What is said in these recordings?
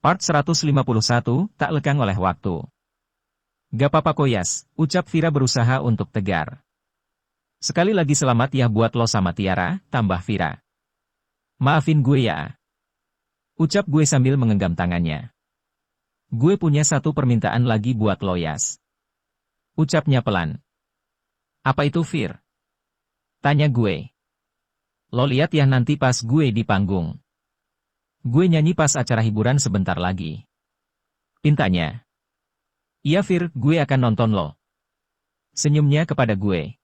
Part 151, tak lekang oleh waktu. Gak apa-apa Koyas, ucap Vira berusaha untuk tegar. Sekali lagi selamat ya buat lo sama Tiara, tambah Vira. Maafin gue ya. Ucap gue sambil menggenggam tangannya. Gue punya satu permintaan lagi buat lo Yas. Ucapnya pelan. Apa itu Vir? Tanya gue. Lo lihat ya nanti pas gue di panggung. Gue nyanyi pas acara hiburan sebentar lagi. Pintanya. Iya Vir, gue akan nonton lo. Senyumnya kepada gue.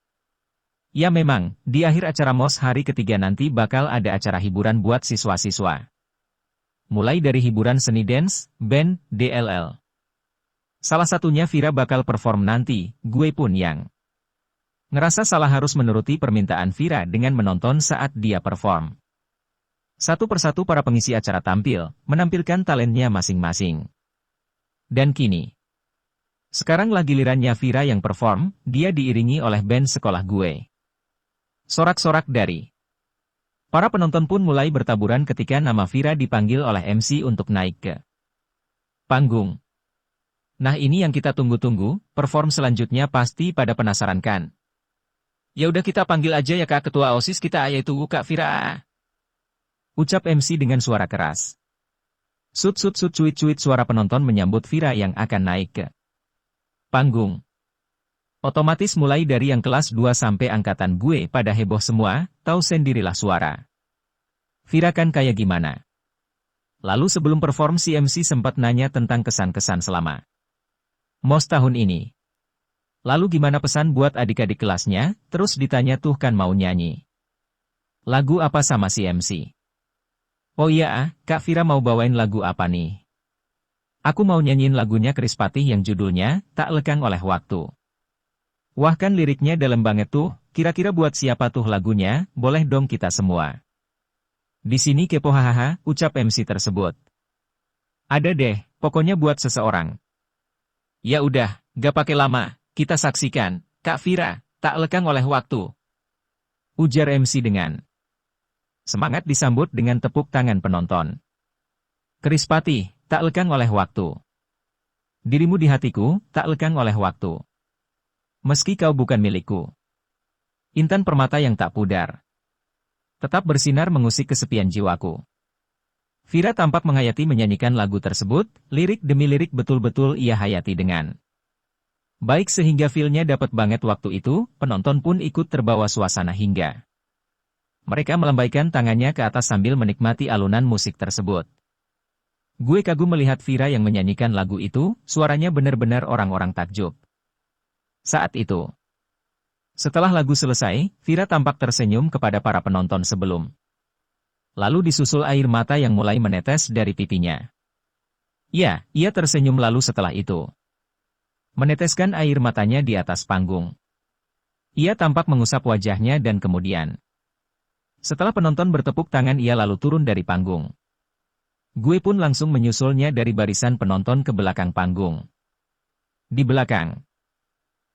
Ya memang, di akhir acara MOS hari ketiga nanti bakal ada acara hiburan buat siswa-siswa. Mulai dari hiburan seni dance, band, DLL. Salah satunya Vira bakal perform nanti, gue pun yang ngerasa salah harus menuruti permintaan Vira dengan menonton saat dia perform. Satu persatu para pengisi acara tampil, menampilkan talentnya masing-masing. Dan kini, sekarang lagi gilirannya Vira yang perform, dia diiringi oleh band sekolah gue. Sorak-sorak dari para penonton pun mulai bertaburan ketika nama Vira dipanggil oleh MC untuk naik ke panggung. Nah ini yang kita tunggu-tunggu, perform selanjutnya pasti pada penasaran kan? Ya udah kita panggil aja ya Kak Ketua OSIS kita yaitu Kak Vira. Ucap MC dengan suara keras. Sut-sut-sut cuit-cuit suara penonton menyambut Vira yang akan naik ke panggung. Otomatis mulai dari yang kelas 2 sampai angkatan gue pada heboh semua, tahu sendirilah suara. Vira kan kayak gimana? Lalu sebelum perform si MC sempat nanya tentang kesan-kesan selama MOS tahun ini. Lalu gimana pesan buat adik-adik kelasnya, terus ditanya tuh kan mau nyanyi. Lagu apa sama si MC? Oh iya, Kak Vira mau bawain lagu apa nih? Aku mau nyanyiin lagunya Krispatih yang judulnya, Tak Lekang Oleh Waktu. Wah kan liriknya dalam banget tuh, kira-kira buat siapa tuh lagunya, boleh dong kita semua. Di sini kepo hahaha, ucap MC tersebut. Ada deh, pokoknya buat seseorang. Ya udah, gak pakai lama, kita saksikan, Kak Vira, Tak Lekang Oleh Waktu. Ujar MC dengan semangat disambut dengan tepuk tangan penonton. Krispatih, tak lekang oleh waktu. Dirimu di hatiku, tak lekang oleh waktu. Meski kau bukan milikku. Intan permata yang tak pudar. Tetap bersinar mengusik kesepian jiwaku. Vira tampak menghayati menyanyikan lagu tersebut, lirik demi lirik betul-betul ia hayati dengan baik sehingga feel-nya dapat banget waktu itu, penonton pun ikut terbawa suasana hingga mereka melambaikan tangannya ke atas sambil menikmati alunan musik tersebut. Gue kagum melihat Vira yang menyanyikan lagu itu, suaranya benar-benar orang-orang takjub. Saat itu, setelah lagu selesai, Vira tampak tersenyum kepada para penonton sebelum. Lalu disusul air mata yang mulai menetes dari pipinya. Ya, ia tersenyum lalu setelah itu meneteskan air matanya di atas panggung. Ia tampak mengusap wajahnya dan kemudian setelah penonton bertepuk tangan ia lalu turun dari panggung. Gue pun langsung menyusulnya dari barisan penonton ke belakang panggung. Di belakang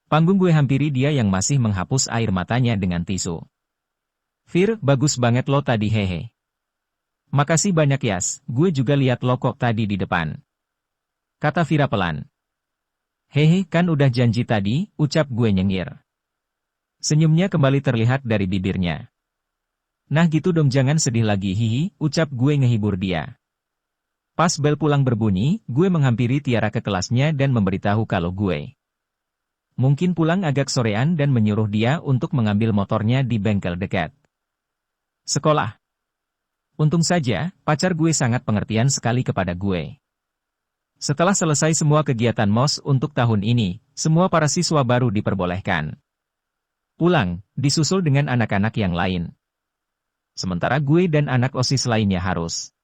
panggung gue hampiri dia yang masih menghapus air matanya dengan tisu. Vir, bagus banget lo tadi hehe. Makasih banyak Yas, gue juga lihat lo kok tadi di depan. Kata Vira pelan. Hehe kan udah janji tadi, ucap gue nyengir. Senyumnya kembali terlihat dari bibirnya. Nah gitu dong jangan sedih lagi hihi, ucap gue ngehibur dia. Pas bel pulang berbunyi, gue menghampiri Tiara ke kelasnya dan memberitahu kalau gue mungkin pulang agak sorean dan menyuruh dia untuk mengambil motornya di bengkel dekat sekolah. Untung saja, pacar gue sangat pengertian sekali kepada gue. Setelah selesai semua kegiatan MOS untuk tahun ini, semua para siswa baru diperbolehkan pulang, disusul dengan anak-anak yang lain. Sementara gue dan anak OSIS lainnya harus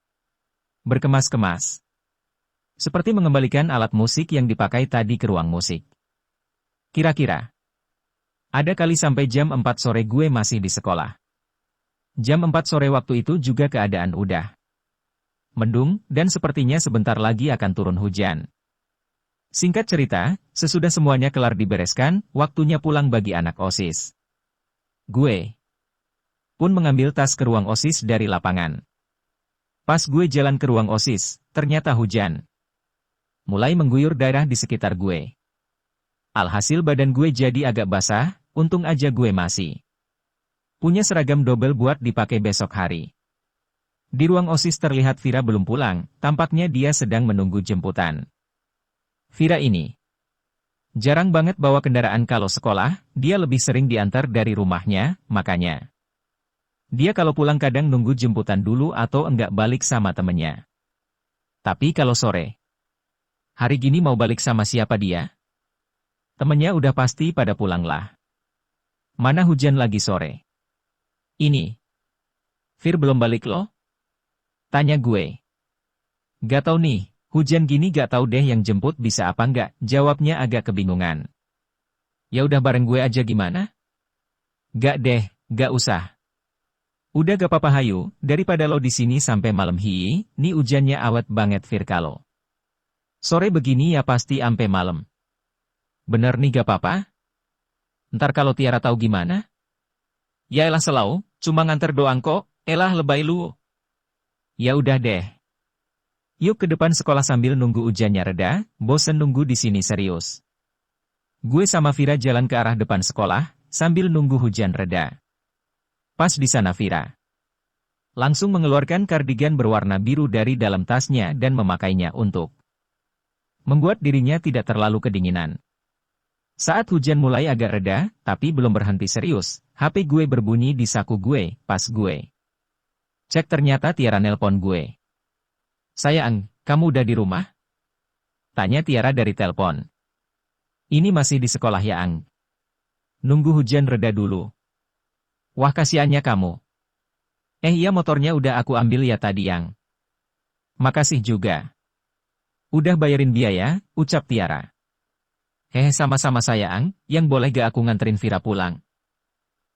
berkemas-kemas. Seperti mengembalikan alat musik yang dipakai tadi ke ruang musik. Kira-kira ada kali sampai jam 4 sore gue masih di sekolah. Jam 4 sore waktu itu juga keadaan udah mendung, dan sepertinya sebentar lagi akan turun hujan. Singkat cerita, sesudah semuanya kelar dibereskan, waktunya pulang bagi anak OSIS. Gue pun mengambil tas ke ruang OSIS dari lapangan Pas gue jalan ke ruang OSIS, ternyata hujan. Mulai mengguyur daerah di sekitar gue. Alhasil badan gue jadi agak basah, untung aja gue masih punya seragam double buat dipakai besok hari. Di ruang OSIS terlihat Vira belum pulang, tampaknya dia sedang menunggu jemputan. Vira ini jarang banget bawa kendaraan kalau sekolah, dia lebih sering diantar dari rumahnya, makanya dia kalau pulang kadang nunggu jemputan dulu atau enggak balik sama temennya. Tapi kalau sore, hari gini mau balik sama siapa dia? Temennya udah pasti pada pulang lah. Mana hujan lagi sore. Ini, Fir belum balik loh? Tanya gue. Gak tau nih, hujan gini gak tahu deh yang jemput bisa apa enggak, jawabnya agak kebingungan. Ya udah bareng gue aja gimana? Gak deh, gak usah. Udah gak apa-apa hayu, daripada lo di sini sampai malam nih hujannya awet banget Fir kalau. Sore begini ya pasti ampe malam. Bener nih gak apa-apa? Ntar kalau Tiara tahu gimana? Ya elah selau, cuma nganter doang kok, elah lebay lu. Ya udah deh. Yuk ke depan sekolah sambil nunggu hujannya reda, bosen nunggu di sini serius. Gue sama Vira jalan ke arah depan sekolah, sambil nunggu hujan reda. Pas di sana Vira langsung mengeluarkan kardigan berwarna biru dari dalam tasnya dan memakainya untuk membuat dirinya tidak terlalu kedinginan. Saat hujan mulai agak reda, tapi belum berhenti serius, HP gue berbunyi di saku gue, pas gue cek ternyata Tiara nelpon gue. Sayang, kamu udah di rumah? Tanya Tiara dari telepon. Ini masih di sekolah ya Ang. Nunggu hujan reda dulu. Wah kasihannya kamu. Iya motornya udah aku ambil ya tadi Yang. Makasih juga. Udah bayarin biaya, ucap Tiara. Sama-sama sayang, yang boleh gak aku nganterin Vira pulang?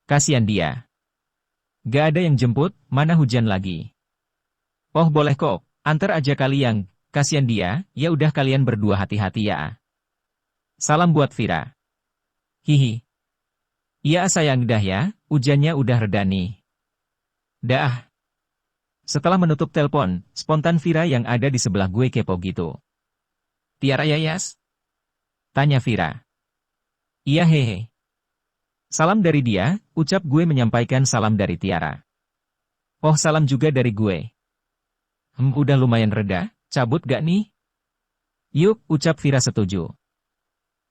Kasian dia. Gak ada yang jemput, mana hujan lagi. Oh boleh kok, antar aja kali Yang, kasian dia, ya udah kalian berdua hati-hati ya. Salam buat Vira. Hihi. Iya sayang dah ya, hujannya udah reda nih. Dah. Setelah menutup telepon, spontan Vira yang ada di sebelah gue kepo gitu. Tiara ya Yas? Tanya Vira. Iya hehe. Salam dari dia, ucap gue menyampaikan salam dari Tiara. Oh salam juga dari gue. Udah lumayan reda, cabut gak nih? Yuk, ucap Vira setuju.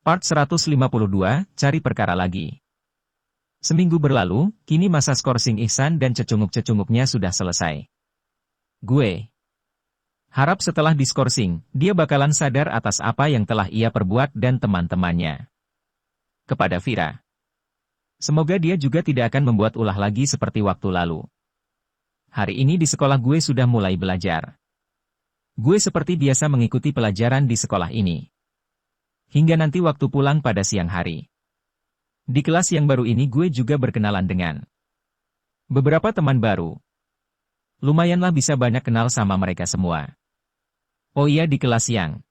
Part 152, cari perkara lagi. Seminggu berlalu, kini masa skorsing Ihsan dan cecunguk-cecunguknya sudah selesai. Gue harap setelah diskorsing, dia bakalan sadar atas apa yang telah ia perbuat dan teman-temannya. Kepada Vira. Semoga dia juga tidak akan membuat ulah lagi seperti waktu lalu. Hari ini di sekolah gue sudah mulai belajar. Gue seperti biasa mengikuti pelajaran di sekolah ini. Hingga nanti waktu pulang pada siang hari. Di kelas yang baru ini gue juga berkenalan dengan beberapa teman baru. Lumayanlah bisa banyak kenal sama mereka semua. Oh iya di kelas yang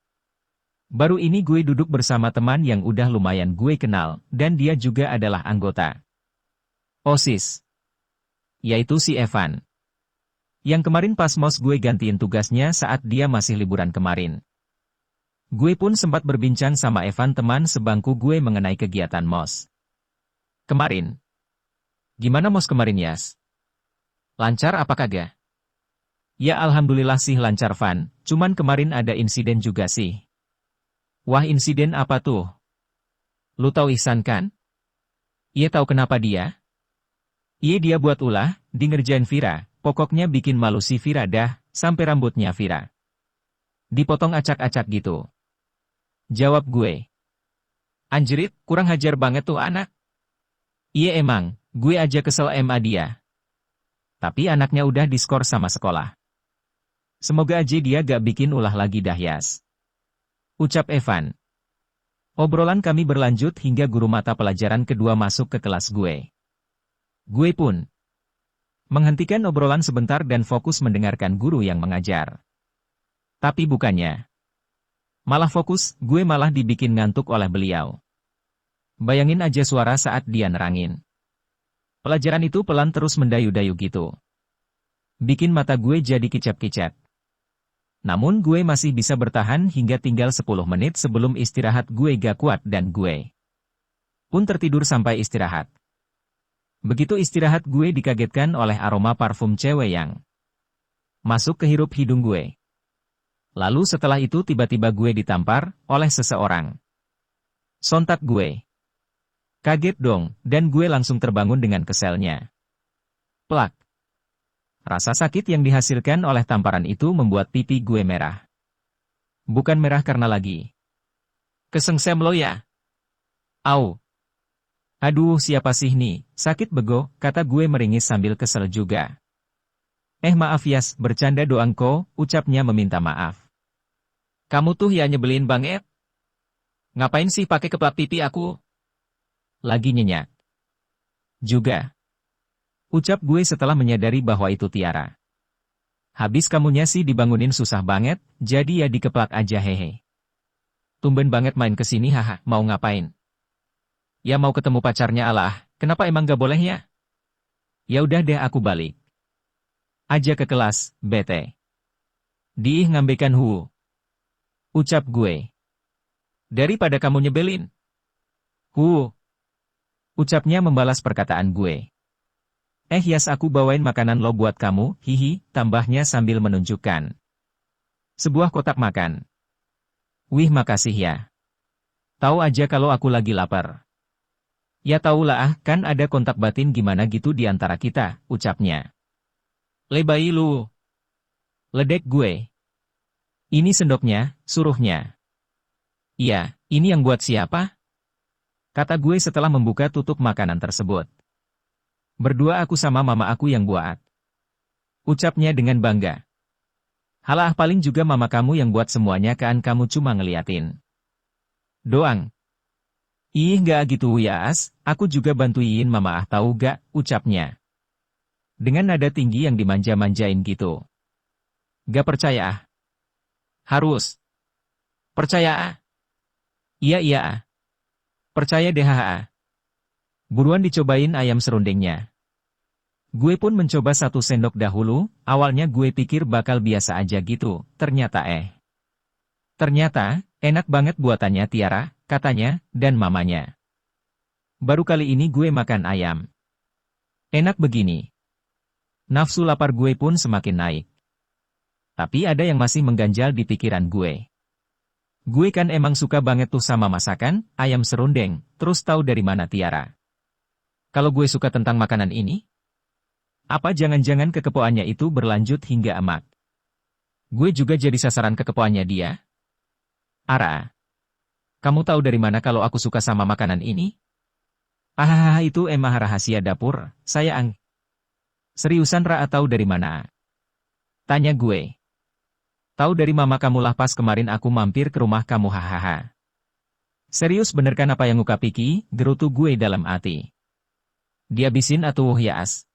baru ini gue duduk bersama teman yang udah lumayan gue kenal, dan dia juga adalah anggota OSIS. Yaitu si Evan. Yang kemarin pas MOS gue gantiin tugasnya saat dia masih liburan kemarin. Gue pun sempat berbincang sama Evan teman sebangku gue mengenai kegiatan MOS kemarin. Gimana MOS kemarin Yas? Lancar apa kagak? Ya alhamdulillah sih lancar Van, cuman kemarin ada insiden juga sih. Wah insiden apa tuh? Lu tahu Ihsan kan? Iya tahu kenapa dia? Iya dia buat ulah, di ngerjain Vira, pokoknya bikin malu si Vira dah, sampai rambutnya Vira dipotong acak-acak gitu. Jawab gue. Anjrit, kurang hajar banget tuh anak. Iya emang, gue aja kesel MA dia. Tapi anaknya udah diskor sama sekolah. Semoga aja dia gak bikin ulah lagi dah Yas. Ucap Evan. Obrolan kami berlanjut hingga guru mata pelajaran kedua masuk ke kelas gue. Gue pun menghentikan obrolan sebentar dan fokus mendengarkan guru yang mengajar. Tapi bukannya malah fokus, gue malah dibikin ngantuk oleh beliau. Bayangin aja suara saat dia nerangin. Pelajaran itu pelan terus mendayu-dayu gitu. Bikin mata gue jadi kicap-kicap. Namun gue masih bisa bertahan hingga tinggal 10 menit sebelum istirahat gue gak kuat dan gue pun tertidur sampai istirahat. Begitu istirahat gue dikagetkan oleh aroma parfum cewek yang masuk ke hirup hidung gue. Lalu setelah itu tiba-tiba gue ditampar oleh seseorang. Sontak gue kaget dong, dan gue langsung terbangun dengan keselnya. Plak. Rasa sakit yang dihasilkan oleh tamparan itu membuat pipi gue merah. Bukan merah karena lagi kesengsem lo ya. Au. Aduh, siapa sih nih, sakit bego, kata gue meringis sambil kesel juga. Maaf Yas, bercanda doang kok, ucapnya meminta maaf. Kamu tuh ya nyebelin banget. Ngapain sih pakai keplak pipi aku? Lagi nyenyak. Juga. Ucap gue setelah menyadari bahwa itu Tiara. Habis kamunya sih dibangunin susah banget, jadi ya dikeplak aja hehe. Tumben banget main kesini haha, mau ngapain? Ya mau ketemu pacarnya alah, kenapa emang gak boleh ya? Ya udah deh aku balik aja ke kelas, bete. Diih ngambekan hu. Ucap gue. Daripada kamu nyebelin. Hu. Ucapnya membalas perkataan gue. Yas aku bawain makanan lo buat kamu, hihi, tambahnya sambil menunjukkan sebuah kotak makan. Wih makasih ya. Tahu aja kalau aku lagi lapar. Ya taulah kan ada kontak batin gimana gitu di antara kita, ucapnya. Lebay lu. Ledek gue. Ini sendoknya, suruhnya. Iya, ini yang buat siapa? Kata gue setelah membuka tutup makanan tersebut. Berdua aku sama mama aku yang buat. Ucapnya dengan bangga. Halah paling juga mama kamu yang buat semuanya kan kamu cuma ngeliatin doang. Ih gak gitu Yas, aku juga bantuin mama tahu gak, ucapnya. Dengan nada tinggi yang dimanja-manjain gitu. Gak percaya ah. Harus. Percaya ah. Iya. Percaya deh haha. Buruan dicobain ayam serundengnya. Gue pun mencoba 1 sendok dahulu, awalnya gue pikir bakal biasa aja gitu, ternyata Ternyata, enak banget buatannya Tiara, katanya, dan mamanya. Baru kali ini gue makan ayam. Enak begini. Nafsu lapar gue pun semakin naik. Tapi ada yang masih mengganjal di pikiran gue. Gue kan emang suka banget tuh sama masakan, ayam serundeng, terus tahu dari mana Tiara. Kalau gue suka tentang makanan ini? Apa jangan-jangan kekepoannya itu berlanjut hingga amat? Gue juga jadi sasaran kekepoannya dia? Ara. Kamu tahu dari mana kalau aku suka sama makanan ini? Itu emang rahasia dapur, sayang. Seriusan Ra tahu dari mana? Tanya gue. Tahu dari mama kamu lah pas kemarin aku mampir ke rumah kamu hahaha. Serius bener kan apa yang muka piki, gerutu gue dalam hati. Dihabisin atuh Yas.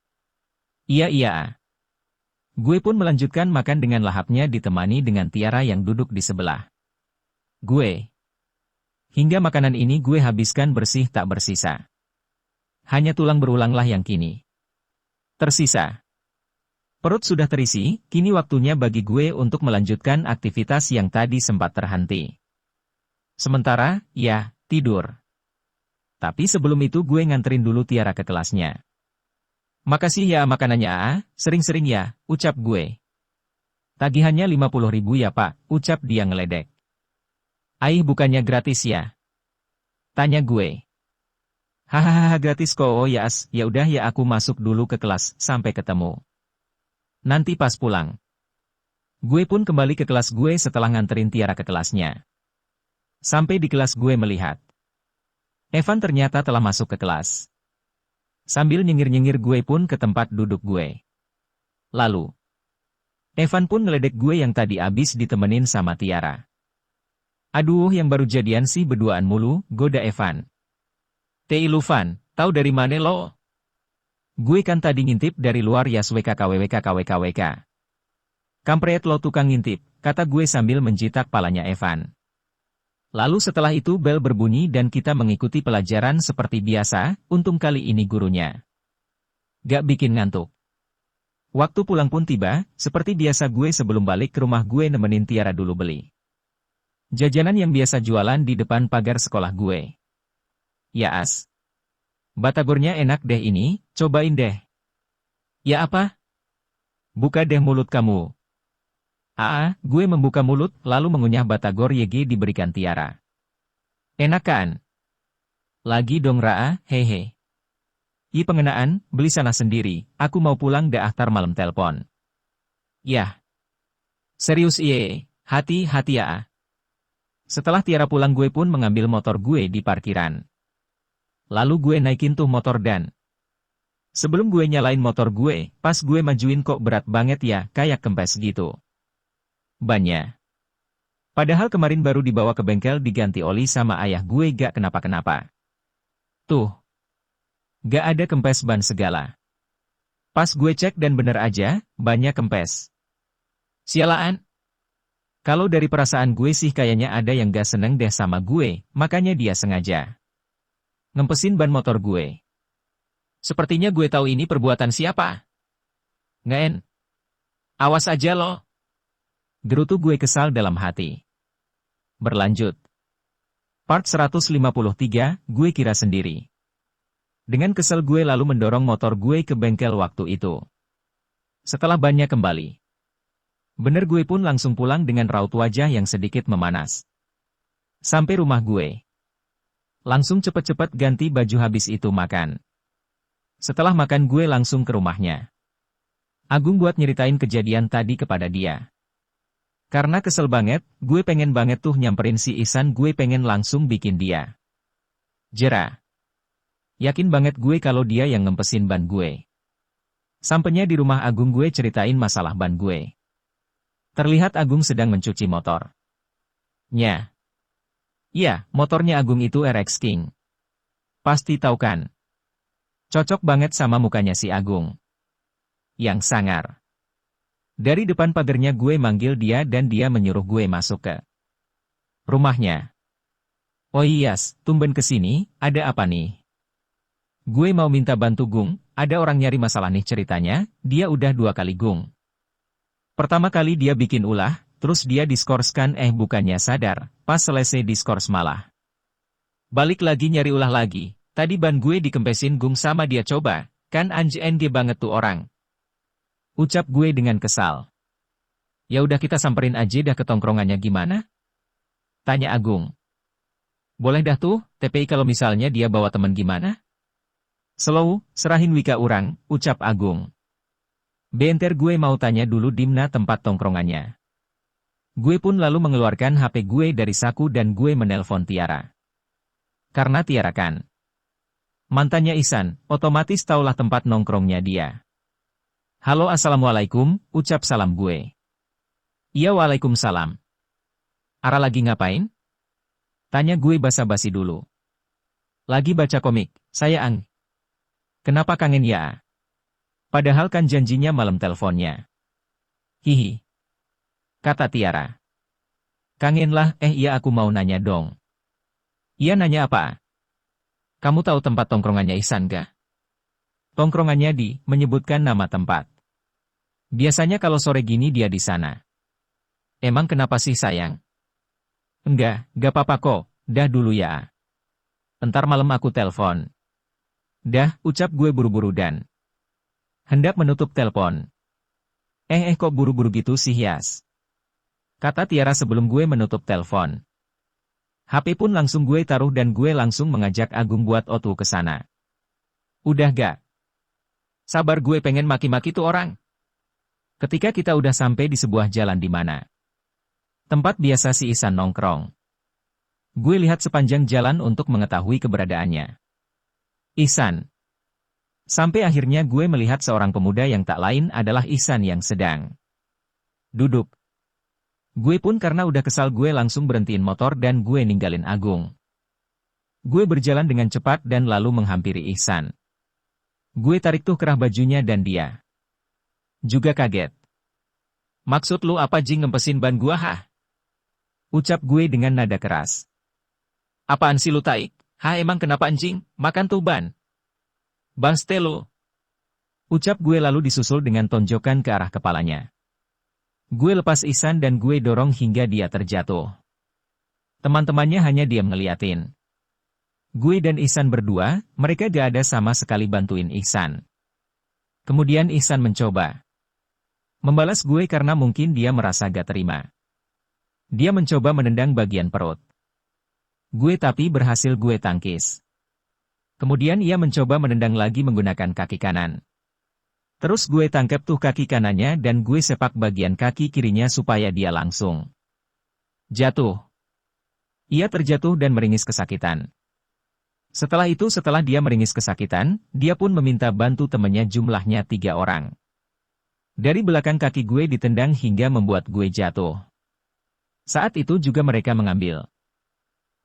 Iya. Gue pun melanjutkan makan dengan lahapnya ditemani dengan Tiara yang duduk di sebelah gue. Hingga makanan ini gue habiskan bersih tak bersisa. Hanya tulang berulanglah yang kini tersisa. Perut sudah terisi, kini waktunya bagi gue untuk melanjutkan aktivitas yang tadi sempat terhenti. Sementara, ya, tidur. Tapi sebelum itu gue nganterin dulu Tiara ke kelasnya. Makasih ya makanannya sering-sering ya, ucap gue. Tagihannya 50.000 ya pak, ucap dia ngeledek. Bukannya gratis ya? Tanya gue. Hahaha gratis kok oh Yas, ya udah ya aku masuk dulu ke kelas, sampai ketemu. Nanti pas pulang. Gue pun kembali ke kelas gue setelah nganterin Tiara ke kelasnya. Sampai di kelas gue melihat Evan ternyata telah masuk ke kelas. Sambil nyengir-nyengir gue pun ke tempat duduk gue. Lalu, Evan pun ngeledek gue yang tadi abis ditemenin sama Tiara. Aduh yang baru jadian sih berduaan mulu, goda Evan. Tei Lufan, tahu dari mana lo? Gue kan tadi ngintip dari luar ya WKKWKKWKWK. Kampret lo tukang ngintip, kata gue sambil menjitak palanya Evan. Lalu setelah itu bel berbunyi dan kita mengikuti pelajaran seperti biasa, untung kali ini gurunya gak bikin ngantuk. Waktu pulang pun tiba, seperti biasa gue sebelum balik ke rumah gue nemenin Tiara dulu beli jajanan yang biasa jualan di depan pagar sekolah gue. Ya as. Batagornya enak deh ini, cobain deh. Ya apa? Buka deh mulut kamu. Gue membuka mulut, lalu mengunyah batagor YG diberikan Tiara. Enak kan? Lagi dong Raa, hehe. Pengenaan, beli sana sendiri, aku mau pulang dah tar malam telpon. Yah. Serius hati-hati ya. Setelah Tiara pulang gue pun mengambil motor gue di parkiran. Lalu gue naikin tuh motor dan sebelum gue nyalain motor gue, pas gue majuin kok berat banget ya, kayak kempes gitu. Bannya. Padahal kemarin baru dibawa ke bengkel diganti oli sama ayah gue gak kenapa-kenapa. Tuh. Gak ada kempes ban segala. Pas gue cek dan bener aja, bannya kempes. Sialaan. Kalau dari perasaan gue sih kayaknya ada yang gak seneng deh sama gue, makanya dia sengaja ngempesin ban motor gue. Sepertinya gue tahu ini perbuatan siapa. Ngen. Awas aja lo. Gerutu gue kesal dalam hati. Berlanjut. Part 153, gue kira sendiri. Dengan kesel gue lalu mendorong motor gue ke bengkel waktu itu. Setelah bannya kembali. Bener gue pun langsung pulang dengan raut wajah yang sedikit memanas. Sampai rumah gue. Langsung cepet-cepet ganti baju habis itu makan. Setelah makan gue langsung ke rumahnya. Agung buat nyeritain kejadian tadi kepada dia. Karena kesel banget, gue pengen banget tuh nyamperin si Ihsan, gue pengen langsung bikin dia jera. Yakin banget gue kalau dia yang ngempesin ban gue. Sampainya di rumah Agung gue ceritain masalah ban gue. Terlihat Agung sedang mencuci motor. Nya. Iya, motornya Agung itu RX King. Pasti tahu kan? Cocok banget sama mukanya si Agung. Yang sangar. Dari depan pagarnya gue manggil dia dan dia menyuruh gue masuk ke rumahnya. Oh iya, tumben kesini, ada apa nih? Gue mau minta bantu Gung, ada orang nyari masalah nih ceritanya, dia udah 2 kali Gung. Pertama kali dia bikin ulah, terus dia diskorskan bukannya sadar, pas selesai diskors malah. Balik lagi nyari ulah lagi, tadi ban gue dikempesin Gung sama dia coba, kan anjing banget tuh orang. Ucap gue dengan kesal. Ya udah kita samperin aja dah ke tongkrongannya gimana? Tanya Agung. Boleh dah tuh, TPI kalau misalnya dia bawa temen gimana? Slow, serahin Wika urang, ucap Agung. Benter gue mau tanya dulu dimna tempat tongkrongannya. Gue pun lalu mengeluarkan HP gue dari saku dan gue menelpon Tiara. Karena Tiara kan mantannya Ihsan, otomatis taulah tempat nongkrongnya dia. Halo assalamualaikum, ucap salam gue. Iya waalaikumsalam. Ara lagi ngapain? Tanya gue basa-basi dulu. Lagi baca komik, saya Ang. Kenapa kangen ya? Padahal kan janjinya malam teleponnya. Hihi. Kata Tiara. Kangen lah, iya aku mau nanya dong. Iya nanya apa? Kamu tahu tempat tongkrongannya Ihsan gak? Tongkrongannya menyebutkan nama tempat. Biasanya kalau sore gini dia di sana. Emang kenapa sih sayang? Gak apa-apa kok, dah dulu ya. Entar malam aku telepon. Dah, ucap gue buru-buru dan hendak menutup telepon. Kok buru-buru gitu sih Yas? Kata Tiara sebelum gue menutup telepon. HP pun langsung gue taruh dan gue langsung mengajak Agung buat otu ke sana. Udah gak? Sabar gue pengen maki-maki tuh orang. Ketika kita udah sampai di sebuah jalan di mana tempat biasa si Ihsan nongkrong. Gue lihat sepanjang jalan untuk mengetahui keberadaannya. Ihsan. Sampai akhirnya gue melihat seorang pemuda yang tak lain adalah Ihsan yang sedang duduk. Gue pun karena udah kesal gue langsung berhentiin motor dan gue ninggalin Agung. Gue berjalan dengan cepat dan lalu menghampiri Ihsan. Gue tarik tuh kerah bajunya dan dia juga kaget. Maksud lu apa jing ngempesin ban gua hah? Ucap gue dengan nada keras. Apaan sih lu taik? Emang kenapa anjing? Makan tuh ban. Bang Stelo. Ucap gue lalu disusul dengan tonjokan ke arah kepalanya. Gue lepas Ihsan dan gue dorong hingga dia terjatuh. Teman-temannya hanya diam ngeliatin. Gue dan Ihsan berdua, mereka gak ada sama sekali bantuin Ihsan. Kemudian Ihsan mencoba membalas gue karena mungkin dia merasa gak terima. Dia mencoba menendang bagian perut gue tapi berhasil gue tangkis. Kemudian ia mencoba menendang lagi menggunakan kaki kanan. Terus gue tangkap tuh kaki kanannya dan gue sepak bagian kaki kirinya supaya dia langsung jatuh. Ia terjatuh dan meringis kesakitan. Setelah dia meringis kesakitan, dia pun meminta bantu temannya jumlahnya 3 orang. Dari belakang kaki gue ditendang hingga membuat gue jatuh. Saat itu juga mereka mengambil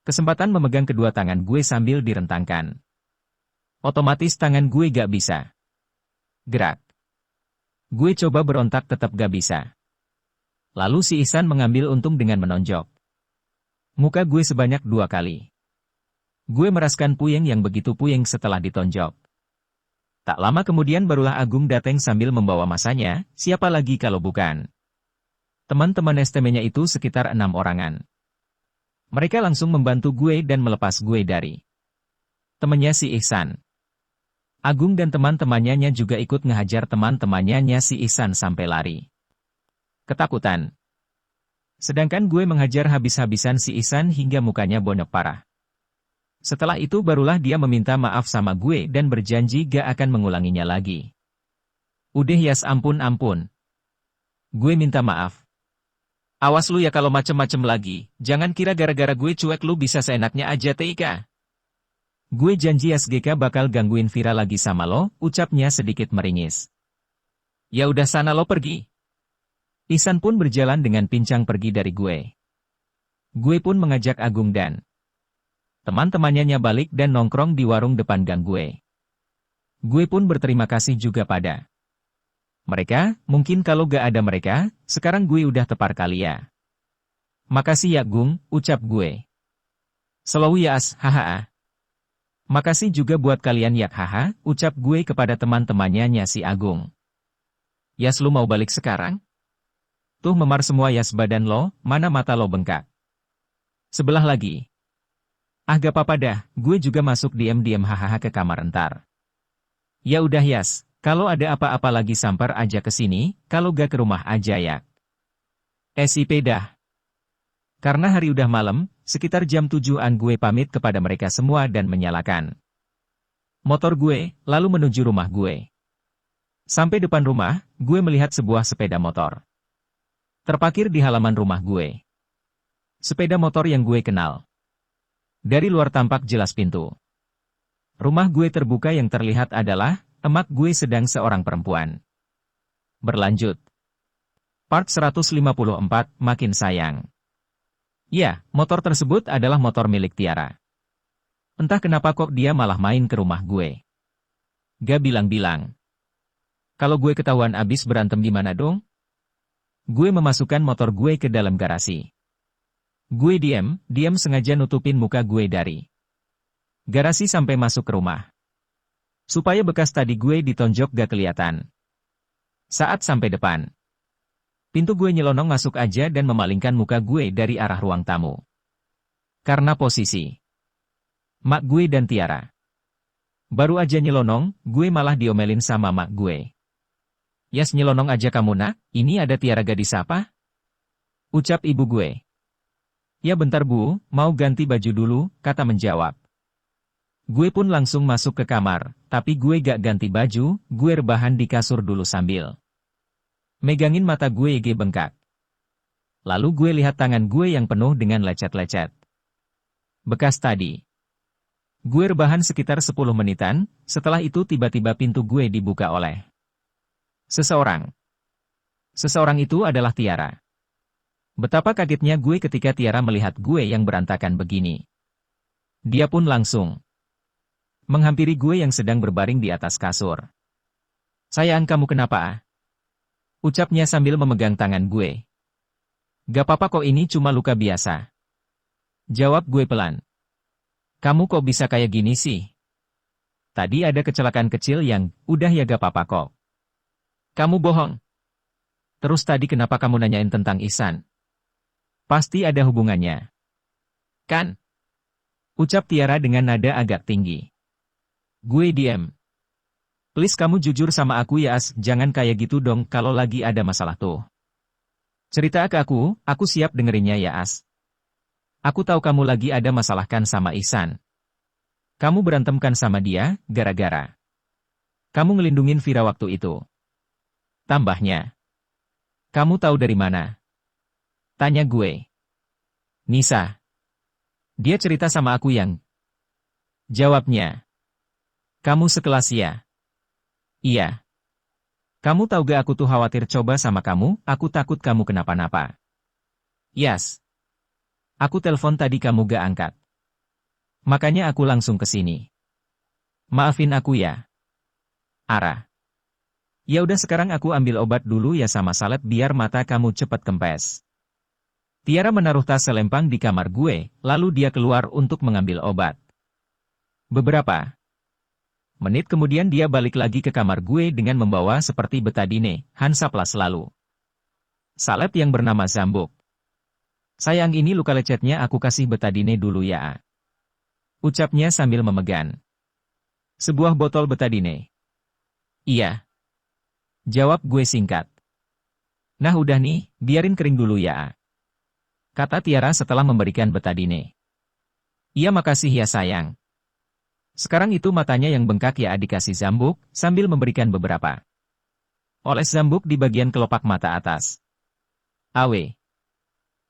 kesempatan memegang kedua tangan gue sambil direntangkan. Otomatis tangan gue gak bisa gerak. Gue coba berontak tetap gak bisa. Lalu si Ihsan mengambil untung dengan menonjok muka gue sebanyak 2 kali. Gue meraskan puyeng yang begitu puyeng setelah ditonjok. Tak lama kemudian barulah Agung datang sambil membawa masanya, siapa lagi kalau bukan teman-teman STM-nya itu sekitar 6 orangan. Mereka langsung membantu gue dan melepas gue dari temannya si Ihsan. Agung dan teman-temannya juga ikut ngehajar teman-temannya si Ihsan sampai lari ketakutan. Sedangkan gue menghajar habis-habisan si Ihsan hingga mukanya bonyok parah. Setelah itu barulah dia meminta maaf sama gue dan berjanji gak akan mengulanginya lagi. Udah Yas, ampun. Gue minta maaf. Awas lu ya kalau macem-macem lagi, jangan kira gara-gara gue cuek lu bisa seenaknya aja TIK. Gue janji Yas GK bakal gangguin Vira lagi sama lo, ucapnya sedikit meringis. Ya udah sana lo pergi. Ihsan pun berjalan dengan pincang pergi dari gue. Gue pun mengajak Agung dan teman-temannya balik dan nongkrong di warung depan gang gue. Gue pun berterima kasih juga pada mereka, mungkin kalau gak ada mereka, sekarang gue udah tepar kali ya. Makasih ya Gung, ucap gue. Selalu ya As, haha. Makasih juga buat kalian yak haha, ucap gue kepada teman-temannya si Agung. Yas lu mau balik sekarang? Tuh memar semua Yas badan lo, mana mata lo bengkak. Sebelah lagi. Ah gak apa-apa dah, gue juga masuk diam-diam hahaha ke kamar entar. Ya udah Yas, kalau ada apa-apa lagi sampar aja ke sini, kalau gak ke rumah aja ya. SIP dah. Karena hari udah malam, sekitar jam 7-an gue pamit kepada mereka semua dan menyalakan motor gue, lalu menuju rumah gue. Sampai depan rumah, gue melihat sebuah sepeda motor terparkir di halaman rumah gue. Sepeda motor yang gue kenal. Dari luar tampak jelas pintu rumah gue terbuka, yang terlihat adalah emak gue sedang seorang perempuan. Berlanjut. Part 154, makin sayang. Ya, motor tersebut adalah motor milik Tiara. Entah kenapa kok dia malah main ke rumah gue. Gak bilang-bilang. Kalau gue ketahuan abis berantem gimana dong? Gue memasukkan motor gue ke dalam garasi. Gue diam sengaja nutupin muka gue dari garasi sampai masuk ke rumah. Supaya bekas tadi gue ditonjok gak kelihatan. Saat sampai depan pintu, gue nyelonong masuk aja dan memalingkan muka gue dari arah ruang tamu. Karena posisi mak gue dan Tiara. Baru aja nyelonong, gue malah diomelin sama mak gue. Yas nyelonong aja kamu nak, ini ada Tiara gadis apa? Ucap ibu gue. Ya bentar bu, mau ganti baju dulu, kata menjawab. Gue pun langsung masuk ke kamar, tapi gue gak ganti baju, gue rebahan di kasur dulu sambil megangin mata gue bengkak. Lalu gue lihat tangan gue yang penuh dengan lecet-lecet bekas tadi. Gue rebahan sekitar 10 menitan, setelah itu tiba-tiba pintu gue dibuka oleh seseorang. Seseorang itu adalah Tiara. Betapa kagetnya gue ketika Tiara melihat gue yang berantakan begini. Dia pun langsung menghampiri gue yang sedang berbaring di atas kasur. Sayang, kamu kenapa ah? Ucapnya sambil memegang tangan gue. Gak apa-apa kok, ini cuma luka biasa. Jawab gue pelan. Kamu kok bisa kayak gini sih? Tadi ada kecelakaan kecil yang, udah ya gak apa-apa kok. Kamu bohong. Terus tadi kenapa kamu nanyain tentang Ihsan? Pasti ada hubungannya. Kan? Ucap Tiara dengan nada agak tinggi. Gue diam. Please kamu jujur sama aku ya As, jangan kayak gitu dong kalau lagi ada masalah tuh. Cerita ke aku siap dengerinnya ya As. Aku tahu kamu lagi ada masalah kan sama Ihsan. Kamu berantem kan sama dia, gara-gara. Kamu ngelindungin Vira waktu itu. Tambahnya. Kamu tahu dari mana? Tanya gue. Nisa. Dia cerita sama aku yang. Jawabnya. Kamu sekelas ya? Iya. Kamu tahu gak aku tuh khawatir coba sama kamu, aku takut kamu kenapa-napa. Yes. Aku telepon tadi kamu gak angkat. Makanya aku langsung ke sini. Maafin aku ya. Ara. Ya udah sekarang aku ambil obat dulu ya sama salep biar mata kamu cepat kempes. Tiara menaruh tas selempang di kamar gue, lalu dia keluar untuk mengambil obat. Beberapa menit kemudian dia balik lagi ke kamar gue dengan membawa seperti betadine, Hansaplast selalu. Salep yang bernama Zambuk. Sayang ini luka lecetnya aku kasih betadine dulu ya. Ucapnya sambil memegang sebuah botol betadine. Iya. Jawab gue singkat. Nah udah nih, biarin kering dulu ya. Kata Tiara setelah memberikan betadine. Iya makasih ya sayang. Sekarang itu matanya yang bengkak ya dikasih Zambuk, sambil memberikan beberapa oles Zambuk di bagian kelopak mata atas. Awe.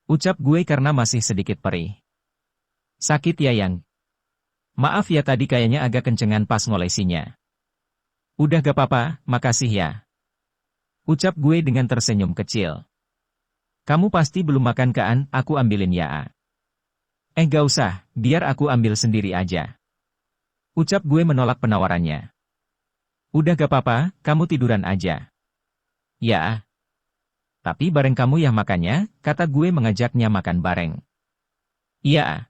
Ucap gue karena masih sedikit perih. Sakit ya yang. Maaf ya tadi kayaknya agak kencengan pas ngolesinya. Udah gak apa-apa, makasih ya. Ucap gue dengan tersenyum kecil. Kamu pasti belum makan kan, aku ambilin ya. Gak usah, biar aku ambil sendiri aja. Ucap gue menolak penawarannya. Udah gak apa-apa, kamu tiduran aja. Ya. Tapi bareng kamu ya makannya, kata gue mengajaknya makan bareng. Iya.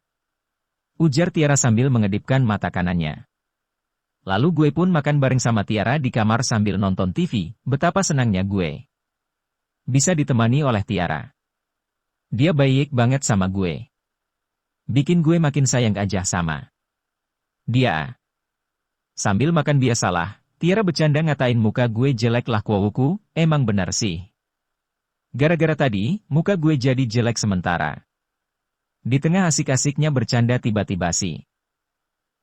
Ujar Tiara sambil mengedipkan mata kanannya. Lalu gue pun makan bareng sama Tiara di kamar sambil nonton TV, betapa senangnya gue. Bisa ditemani oleh Tiara. Dia baik banget sama gue. Bikin gue makin sayang aja sama dia. Sambil makan biasalah, Tiara bercanda ngatain muka gue jelek lah kuawuku, emang benar sih. Gara-gara tadi, muka gue jadi jelek sementara. Di tengah asik-asiknya bercanda tiba-tiba si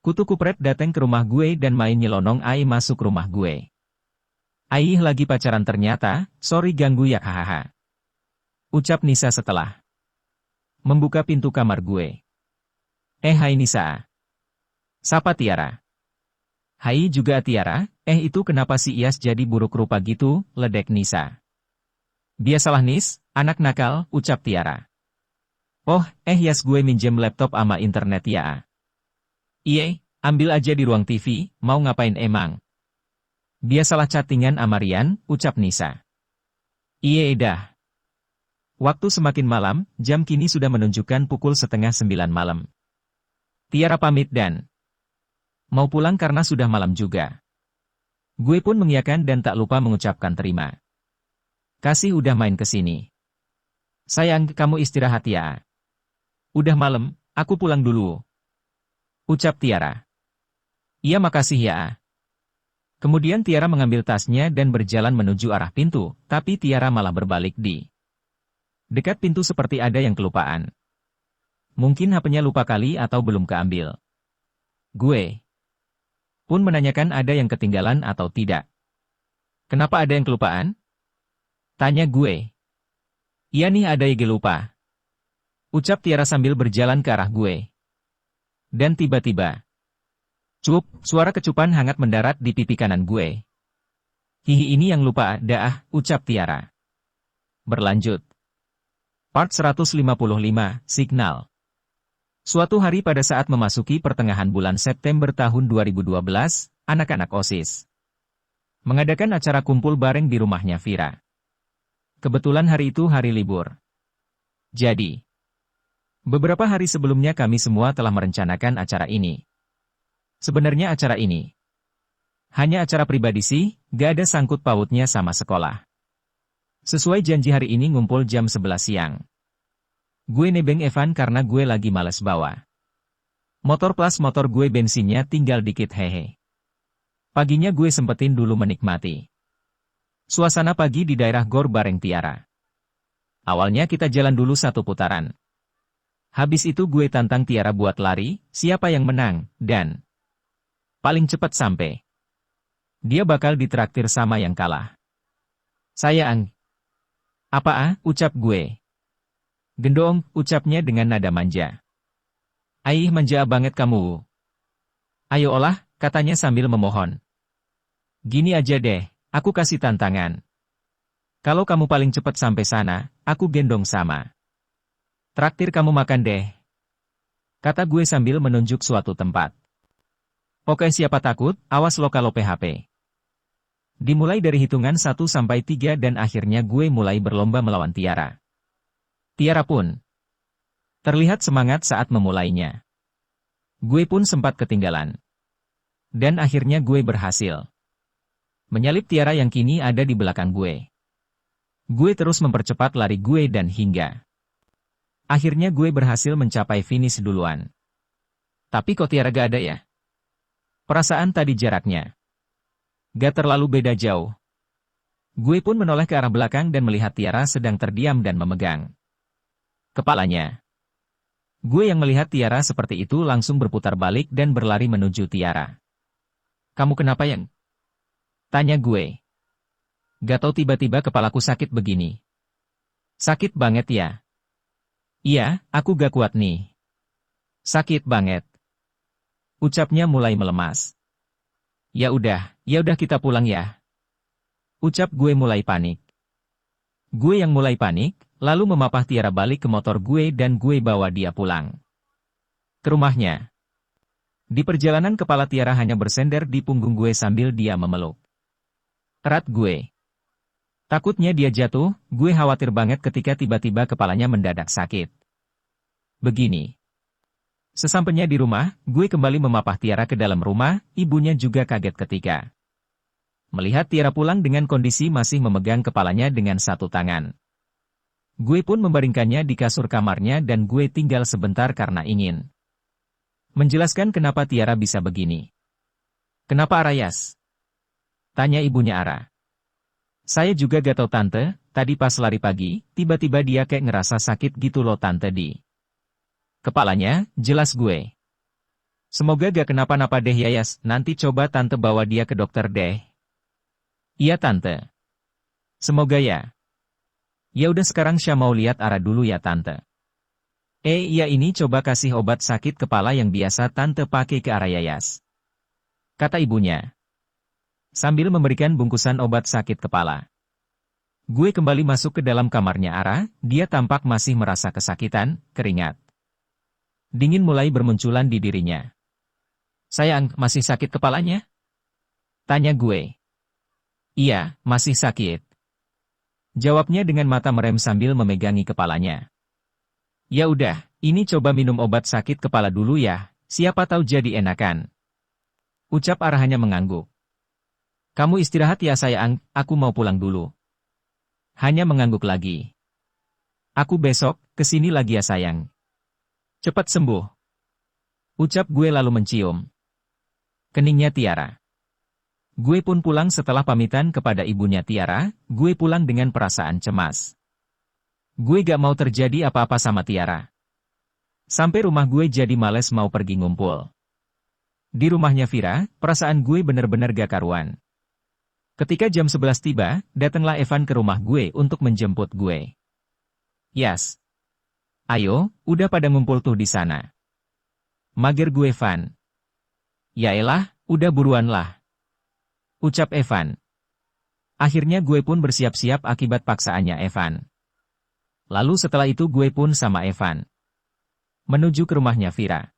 kutu kupret datang ke rumah gue dan main nyelonong Ai masuk rumah gue. Ai lagi pacaran ternyata, sorry ganggu ya hahaha. Ucap Nisa setelah membuka pintu kamar gue. Hai Nisa. Sapa Tiara. Hai juga Tiara, itu kenapa si Iyas jadi buruk rupa gitu, ledek Nisa. Biasalah Nis, anak nakal, ucap Tiara. Oh, Yas gue minjem laptop ama internet ya. Iye, ambil aja di ruang TV, mau ngapain emang? Biasalah chattingan ama Rian, ucap Nisa. Iye dah. Waktu semakin malam, jam kini sudah menunjukkan pukul 8:30 malam. Tiara pamit dan mau pulang karena sudah malam juga. Gue pun mengiyakan dan tak lupa mengucapkan terima kasih udah main ke sini. Sayang, kamu istirahat ya. Udah malam, aku pulang dulu. Ucap Tiara. Iya makasih ya. Kemudian Tiara mengambil tasnya dan berjalan menuju arah pintu, tapi Tiara malah berbalik di dekat pintu seperti ada yang kelupaan. Mungkin HP-nya lupa kali atau belum keambil. Gue pun menanyakan ada yang ketinggalan atau tidak. Kenapa ada yang kelupaan? Tanya gue. Iya nih ada yang lupa. Ucap Tiara sambil berjalan ke arah gue. Dan tiba-tiba. Cup, suara kecupan hangat mendarat di pipi kanan gue. Hihi ini yang lupa dah, ucap Tiara. Berlanjut. Part 155, Signal. Suatu hari pada saat memasuki pertengahan bulan September tahun 2012, anak-anak OSIS mengadakan acara kumpul bareng di rumahnya Vira. Kebetulan hari itu hari libur. Jadi, beberapa hari sebelumnya kami semua telah merencanakan acara ini. Sebenarnya acara ini Hanya acara pribadi sih, gak ada sangkut pautnya sama sekolah. Sesuai janji hari ini ngumpul jam 11 siang. Gue nebeng Evan karena gue lagi males bawa motor plus motor gue bensinnya tinggal dikit hehe. Paginya gue sempetin dulu menikmati suasana pagi di daerah Gor bareng Tiara. Awalnya kita jalan dulu satu putaran. Habis itu gue tantang Tiara buat lari, siapa yang menang, dan paling cepat sampai. Dia bakal ditraktir sama yang kalah. Sayang. Ucap gue. Gendong, ucapnya dengan nada manja. Aih manja banget kamu. Ayo olah, katanya sambil memohon. Gini aja deh, aku kasih tantangan. Kalau kamu paling cepat sampai sana, aku gendong sama. Traktir kamu makan deh. Kata gue sambil menunjuk suatu tempat. Oke siapa takut, awas lo kalau PHP. Dimulai dari hitungan 1 sampai 3 dan akhirnya gue mulai berlomba melawan Tiara. Tiara pun terlihat semangat saat memulainya. Gue pun sempat ketinggalan. Dan akhirnya gue berhasil menyalip Tiara yang kini ada di belakang gue. Gue terus mempercepat lari gue dan hingga akhirnya gue berhasil mencapai finish duluan. Tapi kok Tiara gak ada ya? Perasaan tadi jaraknya gak terlalu beda jauh. Gue pun menoleh ke arah belakang dan melihat Tiara sedang terdiam dan memegang kepalanya. Gue yang melihat Tiara seperti itu langsung berputar balik dan berlari menuju Tiara. Kamu kenapa yang? Tanya gue. Gak tau tiba-tiba kepalaku sakit begini. Sakit banget ya? Iya, aku gak kuat nih. Sakit banget. Ucapnya mulai melemas. Ya udah kita pulang ya. Ucap gue mulai panik. Gue yang mulai panik, lalu memapah Tiara balik ke motor gue dan gue bawa dia pulang ke rumahnya. Di perjalanan kepala Tiara hanya bersender di punggung gue sambil dia memeluk erat gue. Takutnya dia jatuh, gue khawatir banget ketika tiba-tiba kepalanya mendadak sakit. Begini. Sesampainya di rumah, gue kembali memapah Tiara ke dalam rumah, ibunya juga kaget ketika melihat Tiara pulang dengan kondisi masih memegang kepalanya dengan satu tangan. Gue pun membaringkannya di kasur kamarnya dan gue tinggal sebentar karena ingin menjelaskan kenapa Tiara bisa begini. Kenapa Arayas? Tanya ibunya Ara. Saya juga gak tahu tante, tadi pas lari pagi, tiba-tiba dia kayak ngerasa sakit gitu loh tante di kepalanya, jelas gue. Semoga gak kenapa-napa deh Yayas, nanti coba tante bawa dia ke dokter deh. Iya tante. Semoga ya. Ya udah sekarang Syah mau lihat Ara dulu ya tante. Iya ini coba kasih obat sakit kepala yang biasa tante pakai ke Ara Yayas. Kata ibunya. Sambil memberikan bungkusan obat sakit kepala. Gue kembali masuk ke dalam kamarnya Ara, dia tampak masih merasa kesakitan, keringat dingin mulai bermunculan di dirinya. Sayang, masih sakit kepalanya? Tanya gue. Iya, masih sakit. Jawabnya dengan mata merem sambil memegangi kepalanya. Ya udah, ini coba minum obat sakit kepala dulu ya, siapa tahu jadi enakan. Ucap Ara hanya mengangguk. Kamu istirahat ya sayang, aku mau pulang dulu. Hanya mengangguk lagi. Aku besok, kesini lagi ya sayang. Cepat sembuh. Ucap gue lalu mencium keningnya Tiara. Gue pun pulang setelah pamitan kepada ibunya Tiara, gue pulang dengan perasaan cemas. Gue gak mau terjadi apa-apa sama Tiara. Sampai rumah gue jadi males mau pergi ngumpul. Di rumahnya Vira, perasaan gue bener-bener gak karuan. Ketika jam 11 tiba, datanglah Evan ke rumah gue untuk menjemput gue. Yas. Ayo, udah pada ngumpul tuh di sana. Mager gue Evan. Yaelah, udah buruan lah. Ucap Evan. Akhirnya gue pun bersiap-siap akibat paksaannya Evan. Lalu setelah itu gue pun sama Evan menuju ke rumahnya Vira.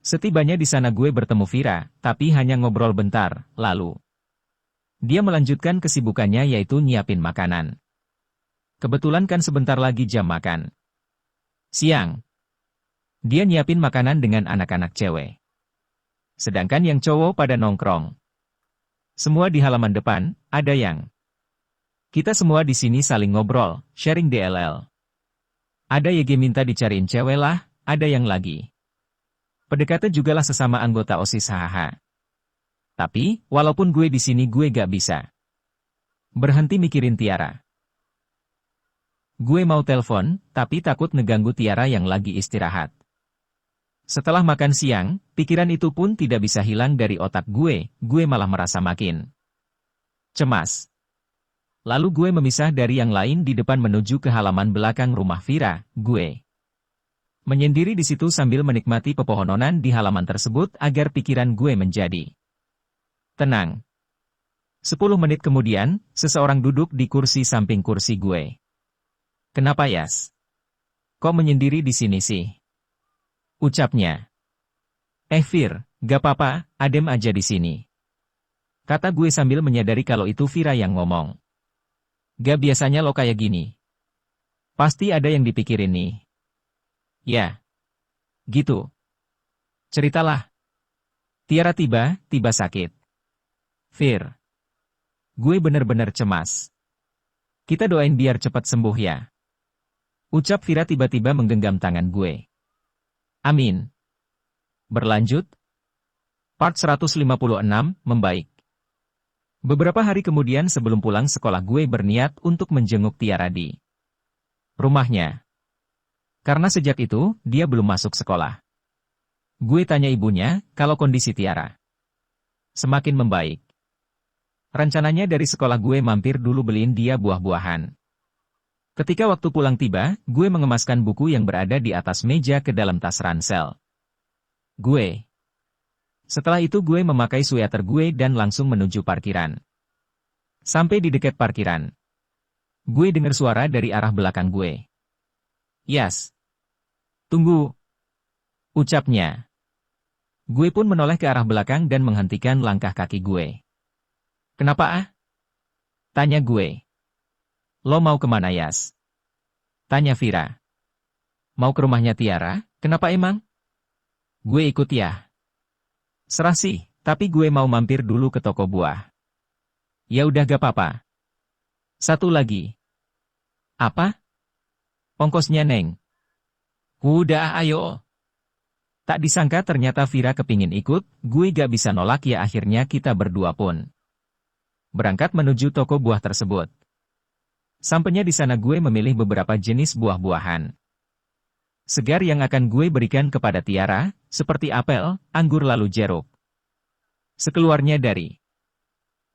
Setibanya di sana gue bertemu Vira, tapi hanya ngobrol bentar, lalu dia melanjutkan kesibukannya yaitu nyiapin makanan. Kebetulan kan sebentar lagi jam makan siang. Dia nyiapin makanan dengan anak-anak cewek. Sedangkan yang cowok pada nongkrong. Semua di halaman depan, ada yang. Kita semua di sini saling ngobrol, sharing DLL. Ada YG minta dicariin cewek lah, ada yang lagi. PDKT jugalah sesama anggota OSIS hahaha. Tapi, walaupun gue di sini gue gak bisa berhenti mikirin Tiara. Gue mau telepon, tapi takut ngeganggu Tiara yang lagi istirahat. Setelah makan siang, pikiran itu pun tidak bisa hilang dari otak gue malah merasa makin cemas. Lalu gue memisah dari yang lain di depan menuju ke halaman belakang rumah Vira, gue menyendiri di situ sambil menikmati pepohonan di halaman tersebut agar pikiran gue menjadi tenang. 10 menit kemudian, seseorang duduk di kursi samping kursi gue. Kenapa Yas? Kok menyendiri di sini sih? Ucapnya. Vir, gak apa-apa, adem aja di sini. Kata gue sambil menyadari kalau itu Vira yang ngomong. Gak biasanya lo kayak gini. Pasti ada yang dipikirin nih. Ya. Gitu. Ceritalah. Tiara tiba sakit. Vir. Gue bener-bener cemas. Kita doain biar cepat sembuh ya. Ucap Vira tiba-tiba menggenggam tangan gue. Amin. Berlanjut. Part 156, membaik. Beberapa hari kemudian sebelum pulang sekolah gue berniat untuk menjenguk Tiara di rumahnya. Karena sejak itu, dia belum masuk sekolah. Gue tanya ibunya, kalau kondisi Tiara semakin membaik. Rencananya dari sekolah gue mampir dulu beliin dia buah-buahan. Ketika waktu pulang tiba, gue mengemaskan buku yang berada di atas meja ke dalam tas ransel gue. Setelah itu gue memakai sweater gue dan langsung menuju parkiran. Sampai di dekat parkiran, gue dengar suara dari arah belakang gue. Yas. Tunggu. Ucapnya. Gue pun menoleh ke arah belakang dan menghentikan langkah kaki gue. Kenapa ah? Tanya gue. Lo mau kemana Yas? Tanya Vira. Mau ke rumahnya Tiara, kenapa emang? Gue ikut ya. Serah sih, tapi gue mau mampir dulu ke toko buah. Ya udah gak apa-apa. Satu lagi. Apa? Ongkosnya Neng. Udah ayo. Tak disangka ternyata Vira kepingin ikut, gue gak bisa nolak ya akhirnya kita berdua pun berangkat menuju toko buah tersebut. Sampainya di sana gue memilih beberapa jenis buah-buahan segar yang akan gue berikan kepada Tiara, seperti apel, anggur lalu jeruk. Sekeluarnya dari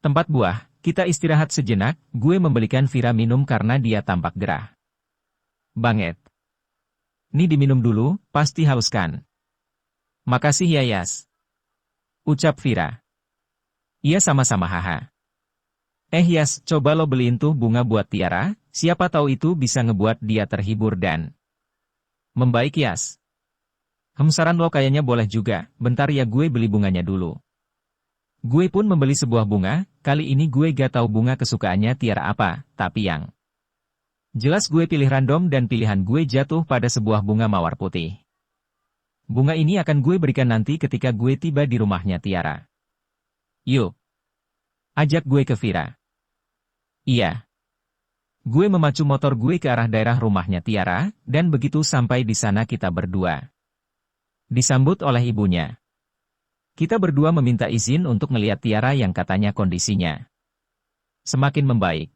tempat buah, kita istirahat sejenak, gue membelikan Vira minum karena dia tampak gerah banget. Nih diminum dulu, pasti haus kan? Makasih ya Yas. Ucap Vira. Iya sama-sama haha. Yas, coba lo beliin tuh bunga buat Tiara, siapa tahu itu bisa ngebuat dia terhibur dan membaik Yas. Saran lo kayaknya boleh juga, bentar ya gue beli bunganya dulu. Gue pun membeli sebuah bunga, kali ini gue gak tahu bunga kesukaannya Tiara apa, tapi yang jelas gue pilih random dan pilihan gue jatuh pada sebuah bunga mawar putih. Bunga ini akan gue berikan nanti ketika gue tiba di rumahnya Tiara. Yuk. Ajak gue ke Vira. Iya. Gue memacu motor gue ke arah daerah rumahnya Tiara, dan begitu sampai di sana kita berdua disambut oleh ibunya. Kita berdua meminta izin untuk melihat Tiara yang katanya kondisinya semakin membaik.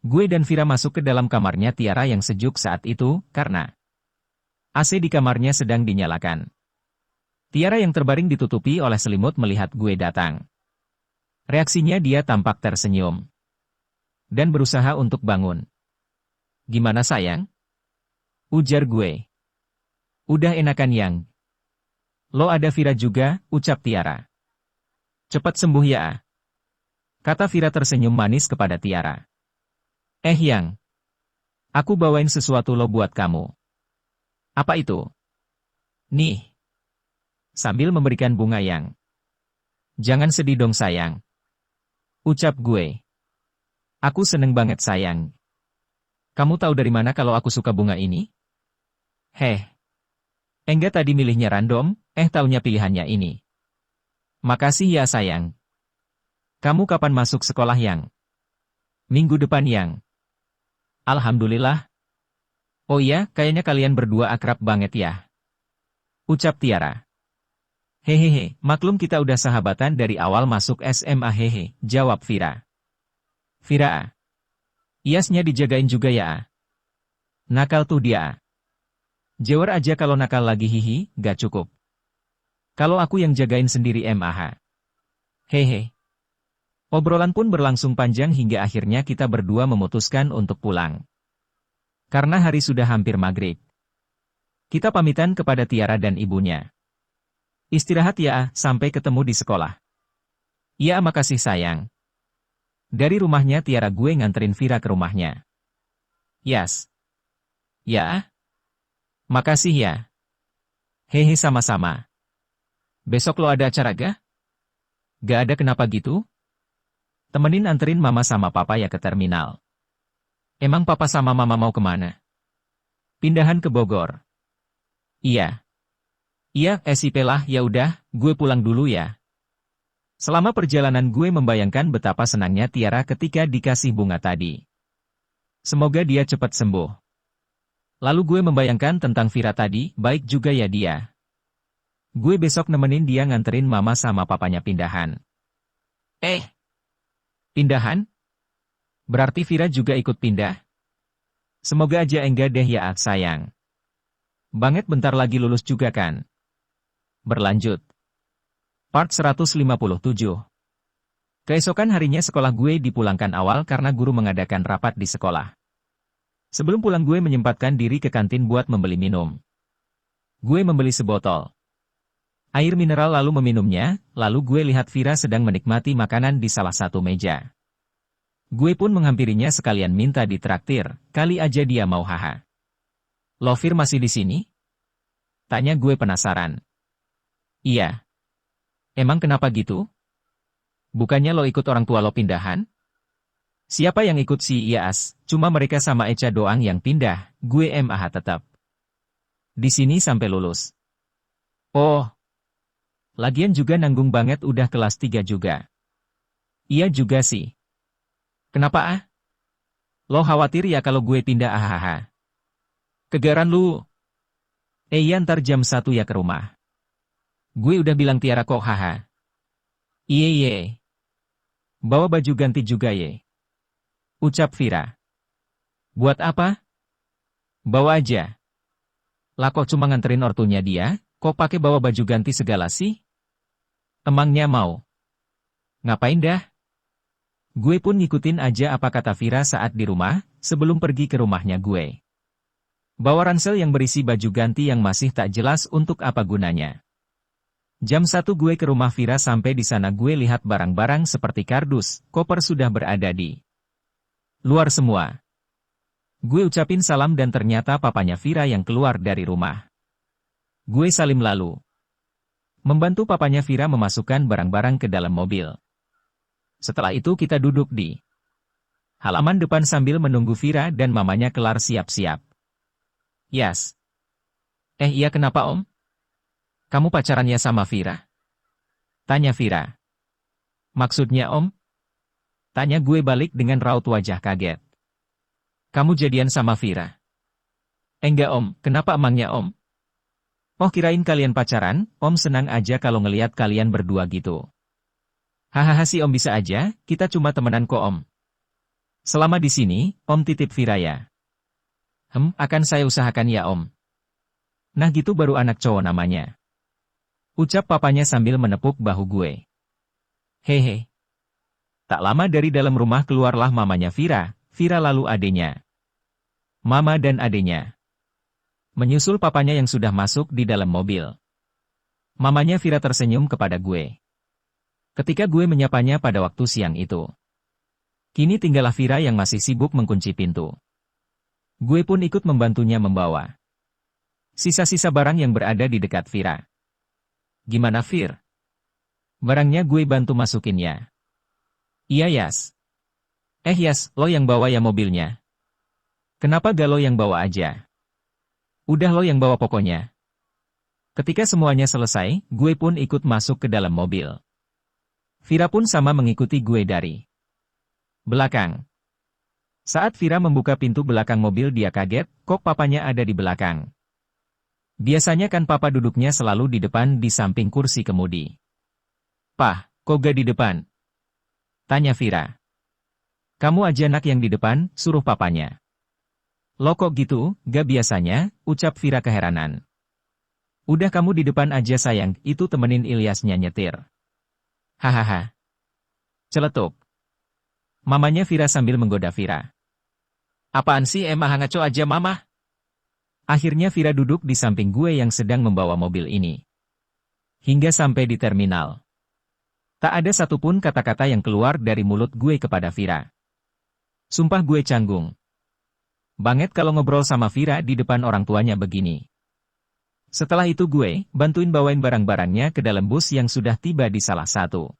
Gue dan Vira masuk ke dalam kamarnya Tiara yang sejuk saat itu, karena AC di kamarnya sedang dinyalakan. Tiara yang terbaring ditutupi oleh selimut melihat gue datang. Reaksinya dia tampak tersenyum dan berusaha untuk bangun. Gimana sayang? Ujar gue. Udah enakan yang. Lo ada Vira juga, ucap Tiara. Cepat sembuh ya. Kata Vira tersenyum manis kepada Tiara. Yang. Aku bawain sesuatu lo buat kamu. Apa itu? Nih. Sambil memberikan bunga yang. Jangan sedih dong sayang. Ucap gue. Aku seneng banget sayang. Kamu tahu dari mana kalau aku suka bunga ini? Heh. Enggak tadi milihnya random, taunya pilihannya ini. Makasih ya sayang. Kamu kapan masuk sekolah, Yang? Minggu depan, Yang. Alhamdulillah. Oh iya, kayaknya kalian berdua akrab banget ya. Ucap Tiara. Hehehe, maklum kita udah sahabatan dari awal masuk SMA hehe, jawab Vira. Vira. Iasnya dijagain juga ya. Nakal tuh dia. Jewer aja kalau nakal lagi hihi, gak cukup. Kalau aku yang jagain sendiri mah. Hehe. Obrolan pun berlangsung panjang hingga akhirnya kita berdua memutuskan untuk pulang. Karena hari sudah hampir maghrib. Kita pamitan kepada Tiara dan ibunya. Istirahat ya, sampai ketemu di sekolah. Ya, makasih sayang. Dari rumahnya Tiara gue nganterin Vira ke rumahnya. Yas. Ya. Makasih ya. Hehe sama-sama. Besok lo ada acara gak? Gak ada kenapa gitu? Temenin anterin mama sama papa ya ke terminal. Emang papa sama mama mau kemana? Pindahan ke Bogor. Iya. Iya, SIP lah, ya udah, gue pulang dulu ya. Selama perjalanan gue membayangkan betapa senangnya Tiara ketika dikasih bunga tadi. Semoga dia cepat sembuh. Lalu gue membayangkan tentang Vira tadi, baik juga ya dia. Gue besok nemenin dia nganterin mama sama papanya pindahan. Pindahan? Berarti Vira juga ikut pindah? Semoga aja enggak deh ya sayang. Banget bentar lagi lulus juga kan? Berlanjut. Part 157. Keesokan harinya sekolah gue dipulangkan awal karena guru mengadakan rapat di sekolah. Sebelum pulang gue menyempatkan diri ke kantin buat membeli minum. Gue membeli sebotol air mineral lalu meminumnya, lalu gue lihat Vira sedang menikmati makanan di salah satu meja. Gue pun menghampirinya sekalian minta ditraktir, kali aja dia mau haha. Lo Vir masih di sini? Tanya gue penasaran. Iya. Emang kenapa gitu? Bukannya lo ikut orang tua lo pindahan? Siapa yang ikut si Ias, cuma mereka sama Eca doang yang pindah, gue mah tetap di sini sampai lulus. Oh. Lagian juga nanggung banget udah kelas 3 juga. Iya juga sih. Kenapa ah? Lo khawatir ya kalau gue pindah ahaha? Kegaran lu. Iya ntar jam 1 ya ke rumah. Gue udah bilang Tiara kok haha. Iye. Bawa baju ganti juga ye. Ucap Vira. Buat apa? Bawa aja. Lah kok cuma nganterin ortunya dia, kok pakai bawa baju ganti segala sih? Emangnya mau? Ngapain dah? Gue pun ngikutin aja apa kata Vira saat di rumah, sebelum pergi ke rumahnya gue. Bawa ransel yang berisi baju ganti yang masih tak jelas untuk apa gunanya. Jam 1 gue ke rumah Vira sampai di sana gue lihat barang-barang seperti kardus, koper sudah berada di luar semua. Gue ucapin salam dan ternyata papanya Vira yang keluar dari rumah. Gue salim lalu membantu papanya Vira memasukkan barang-barang ke dalam mobil. Setelah itu kita duduk di halaman depan sambil menunggu Vira dan mamanya kelar siap-siap. Yas. Iya kenapa om? Kamu pacarannya sama Vira? Tanya Vira. Maksudnya om? Tanya gue balik dengan raut wajah kaget. Kamu jadian sama Vira? Enggak om, kenapa emangnya om? Oh kirain kalian pacaran, om senang aja kalau ngelihat kalian berdua gitu. Hahaha si om bisa aja, kita cuma temenan kok om. Selama di sini, om titip Vira ya. Akan saya usahakan ya om. Nah gitu baru anak cowok namanya. Ucap papanya sambil menepuk bahu gue. Hehe. Tak lama dari dalam rumah keluarlah mamanya Vira, Vira lalu adenya. Mama dan adenya menyusul papanya yang sudah masuk di dalam mobil. Mamanya Vira tersenyum kepada gue. Ketika gue menyapanya pada waktu siang itu. Kini tinggallah Vira yang masih sibuk mengunci pintu. Gue pun ikut membantunya membawa sisa-sisa barang yang berada di dekat Vira. Gimana Vir? Barangnya gue bantu masukinnya. Iya Yas. Yas, lo yang bawa ya mobilnya. Kenapa gak lo yang bawa aja? Udah lo yang bawa pokoknya. Ketika semuanya selesai, gue pun ikut masuk ke dalam mobil. Vira pun sama mengikuti gue dari belakang. Saat Vira membuka pintu belakang mobil dia kaget, kok papanya ada di belakang. Biasanya kan papa duduknya selalu di depan di samping kursi kemudi. "Pah, kok gak di depan?" tanya Vira. "Kamu aja nak yang di depan," suruh papanya. "Loh kok gitu, gak biasanya," ucap Vira keheranan. "Udah kamu di depan aja sayang, itu temenin Ilyasnya nyetir." "Hahaha." Celetuk. Mamanya Vira sambil menggoda Vira. "Apaan sih emang ngaco aja mama?" Akhirnya Vira duduk di samping gue yang sedang membawa mobil ini. Hingga sampai di terminal. Tak ada satupun kata-kata yang keluar dari mulut gue kepada Vira. Sumpah gue canggung banget kalau ngobrol sama Vira di depan orang tuanya begini. Setelah itu gue bantuin bawain barang-barangnya ke dalam bus yang sudah tiba di salah satu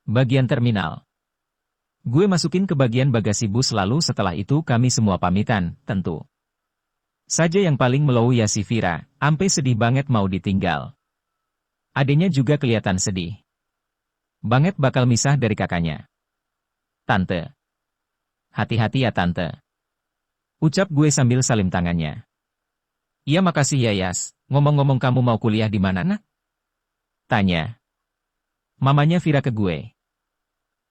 bagian terminal. Gue masukin ke bagian bagasi bus lalu setelah itu kami semua pamitan, tentu saja yang paling melow ya si Vira, ampe sedih banget mau ditinggal. Adenya juga kelihatan sedih banget bakal misah dari kakaknya. "Tante. Hati-hati ya tante," ucap gue sambil salim tangannya. "Iya makasih ya Yas, ngomong-ngomong kamu mau kuliah di mana nak?" tanya mamanya Vira ke gue.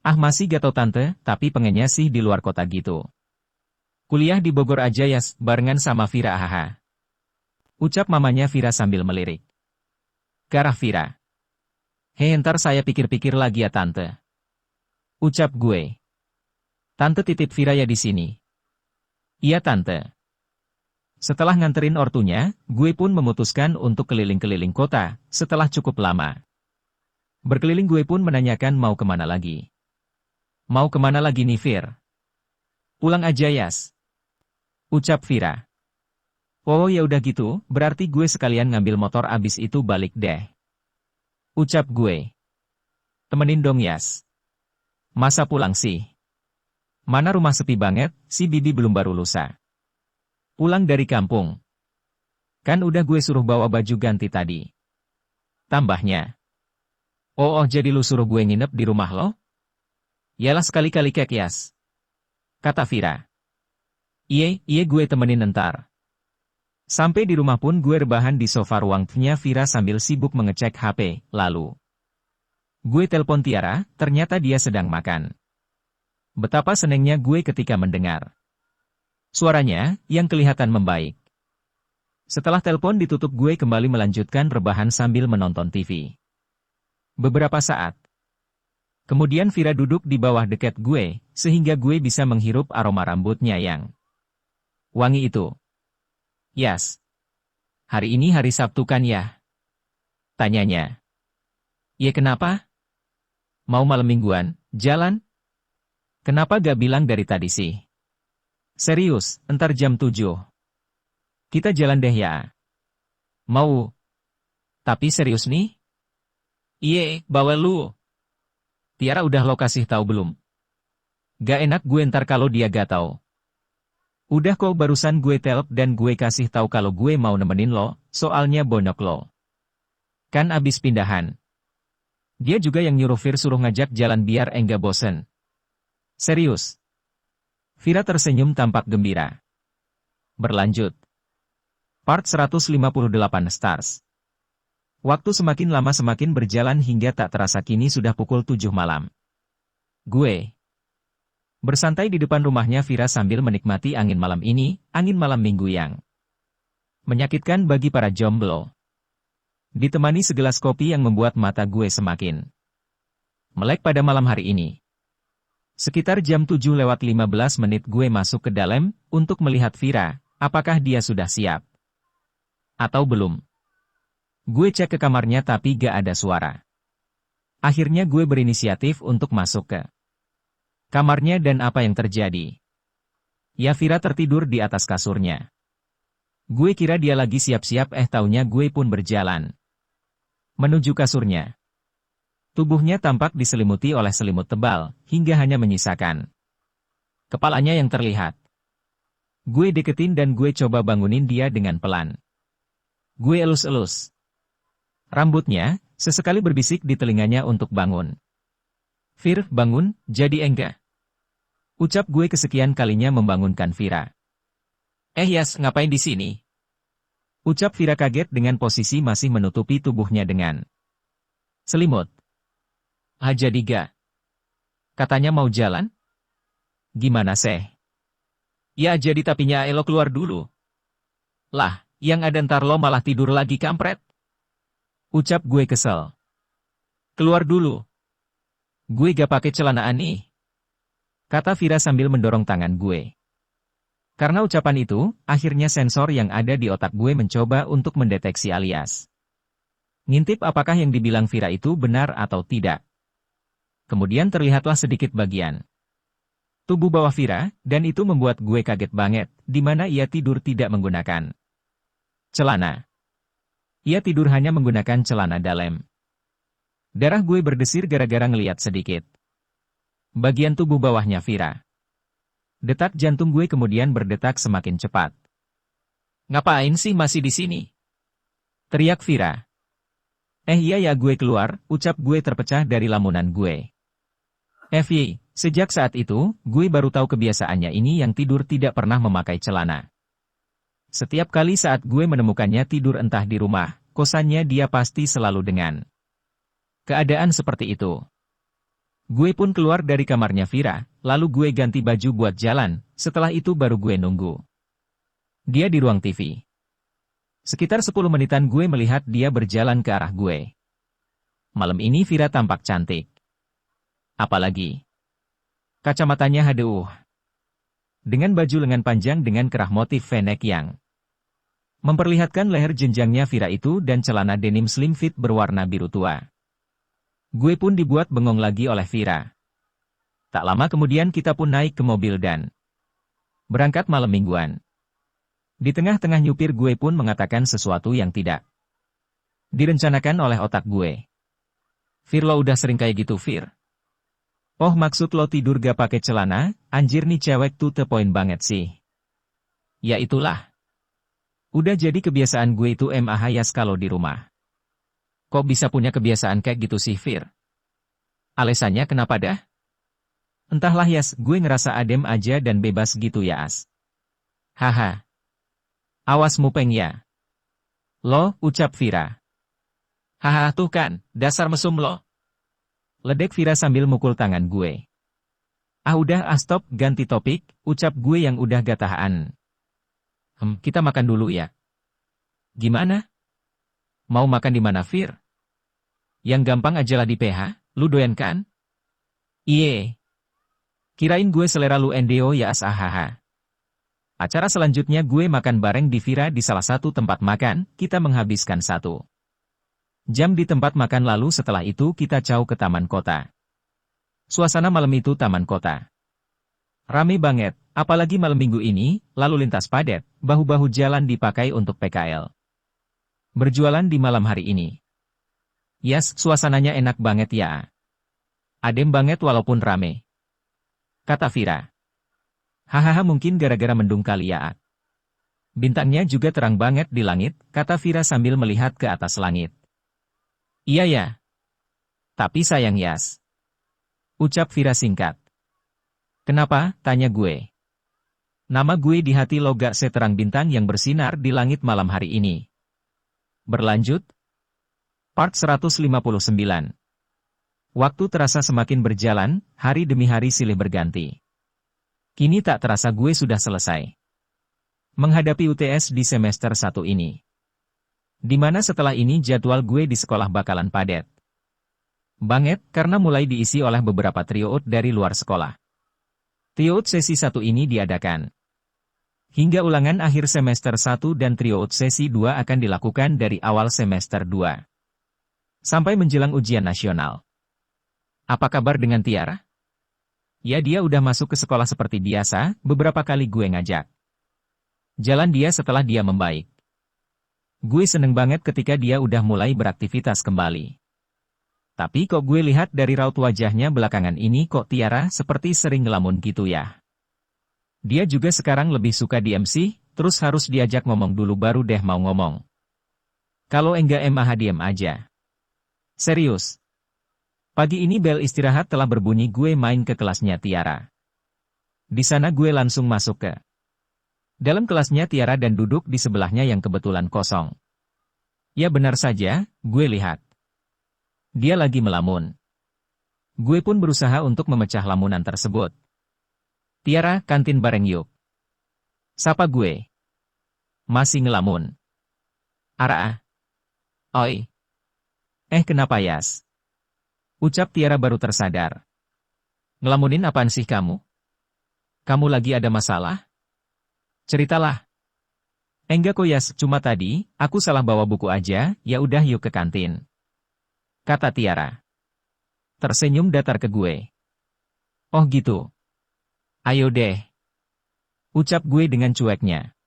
"Ah masih gak tau tante, tapi pengennya sih di luar kota gitu. Kuliah di Bogor aja Yas, barengan sama Vira haha," ucap mamanya Vira sambil melirik ke arah Vira. Ntar saya pikir-pikir lagi ya tante," ucap gue. "Tante titip Vira ya di sini." "Iya tante." Setelah nganterin ortunya, gue pun memutuskan untuk keliling-keliling kota, setelah cukup lama berkeliling gue pun menanyakan mau kemana lagi. "Mau kemana lagi nih Vir?" "Pulang aja Yas," ucap Vira. "Oh ya udah gitu, berarti gue sekalian ngambil motor abis itu balik deh," ucap gue. "Temenin dong Yas." "Masa pulang sih? Mana rumah sepi banget, si Bibi belum baru lusa pulang dari kampung. Kan udah gue suruh bawa baju ganti tadi," tambahnya. Oh jadi lu suruh gue nginep di rumah lo?" "Yalah sekali-kali kek Yas," kata Vira. Iya gue temenin ntar." Sampai di rumah pun gue rebahan di sofa ruangnya Vira sambil sibuk mengecek HP, lalu gue telepon Tiara, ternyata dia sedang makan. Betapa senengnya gue ketika mendengar suaranya, yang kelihatan membaik. Setelah telepon ditutup gue kembali melanjutkan rebahan sambil menonton TV. Beberapa saat kemudian Vira duduk di bawah dekat gue, sehingga gue bisa menghirup aroma rambutnya yang wangi itu. "Yas, hari ini hari Sabtu kan ya?" tanyanya. "Iya kenapa? Mau malam mingguan, jalan? Kenapa gak bilang dari tadi sih?" "Serius, entar jam 7. Kita jalan deh ya." "Mau. Tapi serius nih?" "Iye, bawa lu." "Tiara udah lo kasih tahu belum?" "Gak enak gue ntar kalau dia gak tahu." "Udah kok barusan gue telp dan gue kasih tahu kalau gue mau nemenin lo, soalnya bonyok lo kan abis pindahan. Dia juga yang nyuruh Vir suruh ngajak jalan biar enggak bosen." "Serius?" Vira tersenyum tampak gembira. Berlanjut. Part 158 Stars. Waktu semakin lama semakin berjalan hingga tak terasa kini sudah pukul 7 malam. Gue bersantai di depan rumahnya Vira sambil menikmati angin malam ini, angin malam minggu yang menyakitkan bagi para jomblo. Ditemani segelas kopi yang membuat mata gue semakin melek pada malam hari ini. Sekitar jam 7:15 gue masuk ke dalam, untuk melihat Vira, apakah dia sudah siap atau belum. Gue cek ke kamarnya tapi gak ada suara. Akhirnya gue berinisiatif untuk masuk ke kamarnya dan apa yang terjadi? Ya Vira tertidur di atas kasurnya. Gue kira dia lagi siap-siap taunya gue pun berjalan menuju kasurnya. Tubuhnya tampak diselimuti oleh selimut tebal, hingga hanya menyisakan kepalanya yang terlihat. Gue deketin dan gue coba bangunin dia dengan pelan. Gue elus-elus rambutnya, sesekali berbisik di telinganya untuk bangun. Fir, bangun, jadi enggak? Ucap gue kesekian kalinya membangunkan Vira. Yas, ngapain di sini? Ucap Vira kaget dengan posisi masih menutupi tubuhnya dengan selimut. Jadi gak? Katanya mau jalan? Gimana seh? Ya jadi tapinya elo keluar dulu. Lah, yang ada ntar lo malah tidur lagi kampret. Ucap gue kesel. Keluar dulu. Gue gak pakai celana nih. Kata Vira sambil mendorong tangan gue. Karena ucapan itu, akhirnya sensor yang ada di otak gue mencoba untuk mendeteksi alias ngintip apakah yang dibilang Vira itu benar atau tidak. Kemudian terlihatlah sedikit bagian tubuh bawah Vira, dan itu membuat gue kaget banget, di mana ia tidur tidak menggunakan celana. Ia tidur hanya menggunakan celana dalam. Darah gue berdesir gara-gara ngeliat sedikit bagian tubuh bawahnya Vira. Detak jantung gue kemudian berdetak semakin cepat. Ngapain sih masih di sini? Teriak Vira. Iya ya gue keluar, ucap gue terpecah dari lamunan gue. Sejak saat itu, gue baru tahu kebiasaannya ini yang tidur tidak pernah memakai celana. Setiap kali saat gue menemukannya tidur entah di rumah, kosannya dia pasti selalu dengan keadaan seperti itu. Gue pun keluar dari kamarnya Vira, lalu gue ganti baju buat jalan, setelah itu baru gue nunggu dia di ruang TV. Sekitar 10 menitan gue melihat dia berjalan ke arah gue. Malam ini Vira tampak cantik. Apalagi kacamatanya haduh. Dengan baju lengan panjang dengan kerah motif V-neck yang memperlihatkan leher jenjangnya Vira itu dan celana denim slim fit berwarna biru tua. Gue pun dibuat bengong lagi oleh Vira. Tak lama kemudian kita pun naik ke mobil dan berangkat malam mingguan. Di tengah-tengah nyupir gue pun mengatakan sesuatu yang tidak direncanakan oleh otak gue. Fir, lo udah sering kayak gitu Fir? Oh maksud lo tidur gak pakai celana? Anjir nih cewek tuh poin banget sih. Ya itulah. Udah jadi kebiasaan gue itu hayas kalau di rumah. Kok bisa punya kebiasaan kayak gitu sih Fir? Alasannya kenapa dah? Entahlah Yas, gue ngerasa adem aja dan bebas gitu ya As. Haha. Awas mupeng ya. Lo, ucap Vira. Haha tuh kan, dasar mesum lo. Ledek Vira sambil mukul tangan gue. Udah stop, ganti topik, ucap gue yang udah gak tahan. Kita makan dulu ya. Gimana? Mau makan di mana Fir? Yang gampang aja lah di PH, lu doyan kan? Iye. Kirain gue selera lu NDO ya as haha. Acara selanjutnya gue makan bareng di Vira di salah satu tempat makan, kita menghabiskan 1 jam di tempat makan lalu setelah itu kita jauh ke taman kota. Suasana malam itu taman kota rame banget, apalagi malam minggu ini, lalu lintas padat, bahu-bahu jalan dipakai untuk PKL. Berjualan di malam hari ini. Yes, suasananya enak banget ya. Adem banget walaupun rame. Kata Vira. Hahaha mungkin gara-gara mendung kali ya. Bintangnya juga terang banget di langit, kata Vira sambil melihat ke atas langit. Iya ya. Tapi sayang Yas. Ucap Vira singkat. Kenapa? Tanya gue. Nama gue di hati lo gak seterang bintang yang bersinar di langit malam hari ini. Berlanjut. Part 159. Waktu terasa semakin berjalan, hari demi hari silih berganti. Kini tak terasa gue sudah selesai menghadapi UTS di semester 1 ini. Dimana setelah ini jadwal gue di sekolah bakalan padat banget karena mulai diisi oleh beberapa tryout dari luar sekolah. Tryout sesi 1 ini diadakan hingga ulangan akhir semester 1 dan tryout sesi 2 akan dilakukan dari awal semester 2 sampai menjelang ujian nasional. Apa kabar dengan Tiara? Ya dia udah masuk ke sekolah seperti biasa, beberapa kali gue ngajak jalan dia setelah dia membaik. Gue seneng banget ketika dia udah mulai beraktivitas kembali. Tapi kok gue lihat dari raut wajahnya belakangan ini kok Tiara seperti sering ngelamun gitu ya. Dia juga sekarang lebih suka di MC, terus harus diajak ngomong dulu baru deh mau ngomong. Kalau enggak diam aja. Serius. Pagi ini bel istirahat telah berbunyi, gue main ke kelasnya Tiara. Di sana gue langsung masuk ke dalam kelasnya Tiara dan duduk di sebelahnya yang kebetulan kosong. Ya benar saja, gue lihat. Dia lagi melamun. Gue pun berusaha untuk memecah lamunan tersebut. Tiara, kantin bareng yuk. Sapa gue. Masih ngelamun. Ara. Oi. Kenapa Yas? Ucap Tiara baru tersadar. Ngelamunin apaan sih kamu? Kamu lagi ada masalah? Ceritalah. Enggak kok Yas, cuma tadi, aku salah bawa buku aja, ya udah yuk ke kantin. Kata Tiara. Tersenyum datar ke gue. Oh gitu. Ayo deh. Ucap gue dengan cueknya.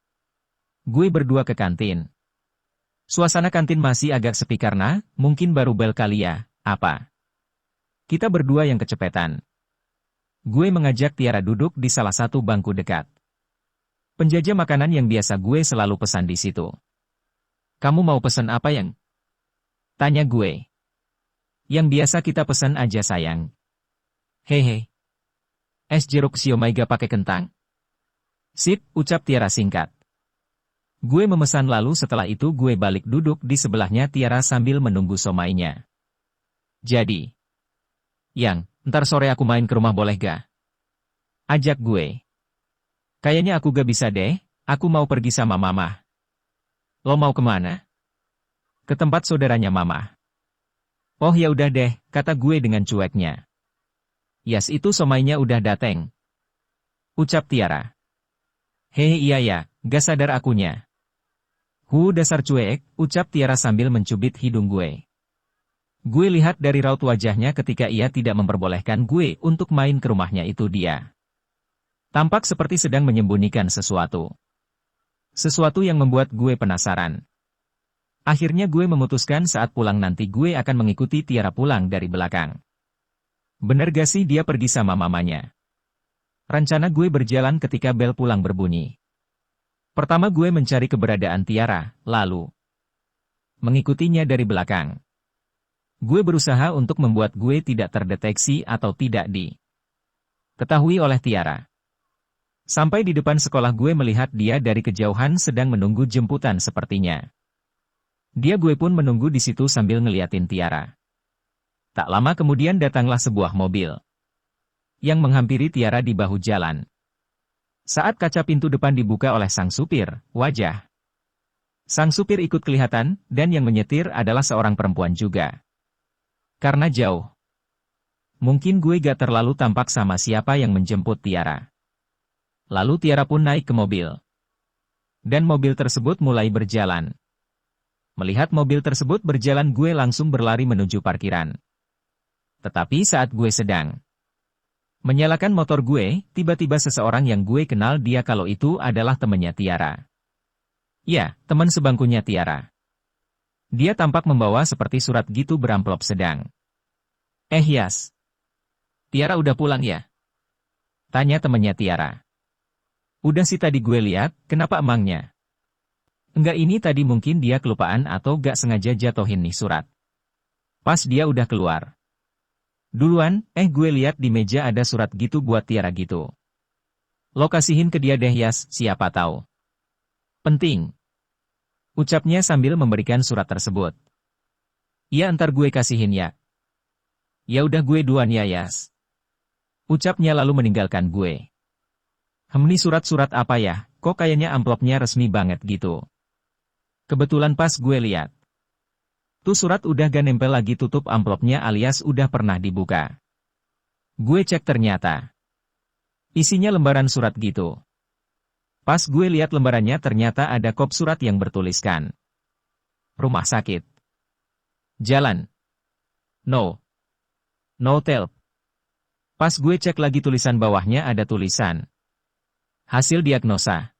Gue berdua ke kantin. Suasana kantin masih agak sepi karena, mungkin baru bel kali ya, apa? Kita berdua yang kecepetan. Gue mengajak Tiara duduk di salah satu bangku dekat. Penjajah makanan yang biasa gue selalu pesan di situ. Kamu mau pesan apa yang? Tanya gue. Yang biasa kita pesan aja sayang. Hehe. Es jeruk siomay gak pakai kentang. Sip, ucap Tiara singkat. Gue memesan lalu setelah itu gue balik duduk di sebelahnya Tiara sambil menunggu somainya. Jadi. Yang, ntar sore aku main ke rumah boleh gak? Ajak gue. Kayaknya aku gak bisa deh, aku mau pergi sama mama. Lo mau kemana? Ke tempat saudaranya mama. Oh ya udah deh, kata gue dengan cueknya. Yas itu somainya udah dateng. Ucap Tiara. Hehe iya ya, gak sadar akunya. Dasar cuek, ucap Tiara sambil mencubit hidung gue. Gue lihat dari raut wajahnya ketika ia tidak memperbolehkan gue untuk main ke rumahnya itu dia. Tampak seperti sedang menyembunyikan sesuatu. Sesuatu yang membuat gue penasaran. Akhirnya gue memutuskan saat pulang nanti gue akan mengikuti Tiara pulang dari belakang. Bener gak sih dia pergi sama mamanya? Rencana gue berjalan ketika bel pulang berbunyi. Pertama gue mencari keberadaan Tiara, lalu mengikutinya dari belakang. Gue berusaha untuk membuat gue tidak terdeteksi atau tidak diketahui oleh Tiara. Sampai di depan sekolah gue melihat dia dari kejauhan sedang menunggu jemputan sepertinya. Gue pun menunggu di situ sambil ngeliatin Tiara. Tak lama kemudian datanglah sebuah mobil yang menghampiri Tiara di bahu jalan. Saat kaca pintu depan dibuka oleh sang supir, wajah sang supir ikut kelihatan, dan yang menyetir adalah seorang perempuan juga. Karena jauh. Mungkin gue gak terlalu tampak sama siapa yang menjemput Tiara. Lalu Tiara pun naik ke mobil. Dan mobil tersebut mulai berjalan. Melihat mobil tersebut berjalan gue langsung berlari menuju parkiran. Tetapi saat gue sedang menyalakan motor gue, tiba-tiba seseorang yang gue kenal dia kalau itu adalah temannya Tiara. Ya, teman sebangkunya Tiara. Dia tampak membawa seperti surat gitu beramplop sedang. Yas. Tiara udah pulang ya? Tanya temannya Tiara. Udah sih tadi gue lihat, kenapa emangnya? Enggak ini tadi mungkin dia kelupaan atau gak sengaja jatohin nih surat. Pas dia udah keluar. Duluan, gue lihat di meja ada surat gitu buat Tiara gitu. Lo kasihin ke dia deh Yas, siapa tahu. Penting. Ucapnya sambil memberikan surat tersebut. Ya ntar gue kasihin ya. Ya udah gue duluan ya Yas. Ucapnya lalu meninggalkan gue. Ini surat-surat apa ya, kok kayaknya amplopnya resmi banget gitu. Kebetulan pas gue lihat. Tuh surat udah gak nempel lagi tutup amplopnya alias udah pernah dibuka. Gue cek ternyata. Isinya lembaran surat gitu. Pas gue lihat lembarannya ternyata ada kop surat yang bertuliskan. Rumah sakit. Jalan. No. No help. Pas gue cek lagi tulisan bawahnya ada tulisan. Hasil diagnosa.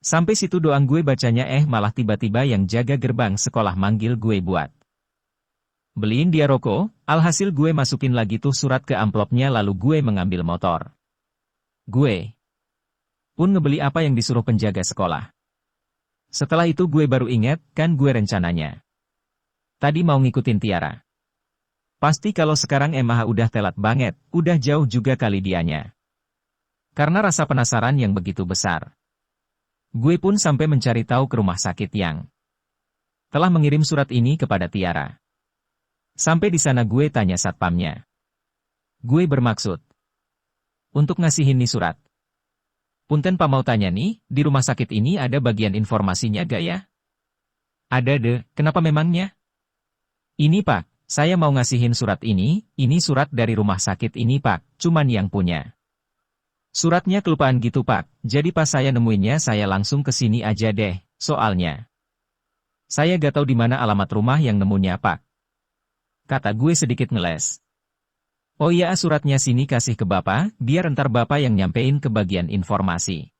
Sampai situ doang gue bacanya malah tiba-tiba yang jaga gerbang sekolah manggil gue buat beliin dia rokok, alhasil gue masukin lagi tuh surat ke amplopnya lalu gue mengambil motor. Gue pun ngebeli apa yang disuruh penjaga sekolah. Setelah itu gue baru ingat, kan gue rencananya tadi mau ngikutin Tiara. Pasti kalau sekarang MH udah telat banget, udah jauh juga kali dianya. Karena rasa penasaran yang begitu besar. Gue pun sampai mencari tahu ke rumah sakit yang telah mengirim surat ini kepada Tiara. Sampai di sana gue tanya satpamnya. Gue bermaksud untuk ngasihin nih surat. Punten Pak mau tanya nih, di rumah sakit ini ada bagian informasinya gak ya? Ada deh, kenapa memangnya? Ini Pak, saya mau ngasihin surat ini surat dari rumah sakit ini Pak, cuman yang punya. Suratnya kelupaan gitu Pak, jadi pas saya nemuinnya saya langsung ke sini aja deh, soalnya. Saya gak tahu di mana alamat rumah yang nemunya Pak. Kata gue sedikit ngeles. Oh iya suratnya sini kasih ke Bapak, biar ntar Bapak yang nyampein ke bagian informasi.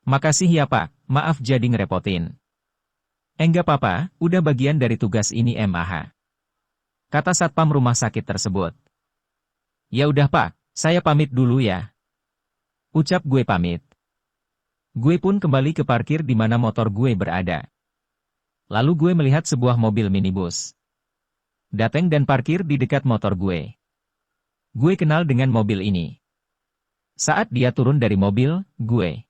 Makasih ya Pak, maaf jadi ngerepotin. Enggak apa-apa, udah bagian dari tugas ini MAH. Kata satpam rumah sakit tersebut. Ya udah Pak, saya pamit dulu ya. Ucap gue pamit. Gue pun kembali ke parkir di mana motor gue berada. Lalu gue melihat sebuah mobil minibus. Dateng dan parkir di dekat motor gue. Gue kenal dengan mobil ini. Saat dia turun dari mobil, gue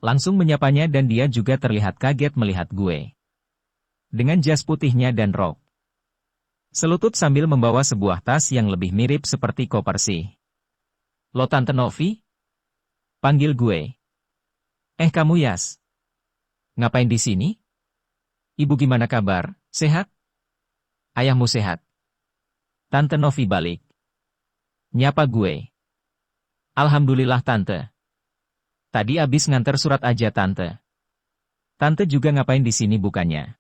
langsung menyapanya dan dia juga terlihat kaget melihat gue. Dengan jas putihnya dan rok selutut sambil membawa sebuah tas yang lebih mirip seperti koper sih. Lo Tante Novi? Panggil gue. Kamu Yas? Ngapain di sini? Ibu gimana kabar? Sehat? Ayahmu sehat? Tante Novi balik. Nyapa gue. Alhamdulillah Tante. Tadi abis nganter surat aja Tante. Tante juga ngapain di sini bukannya?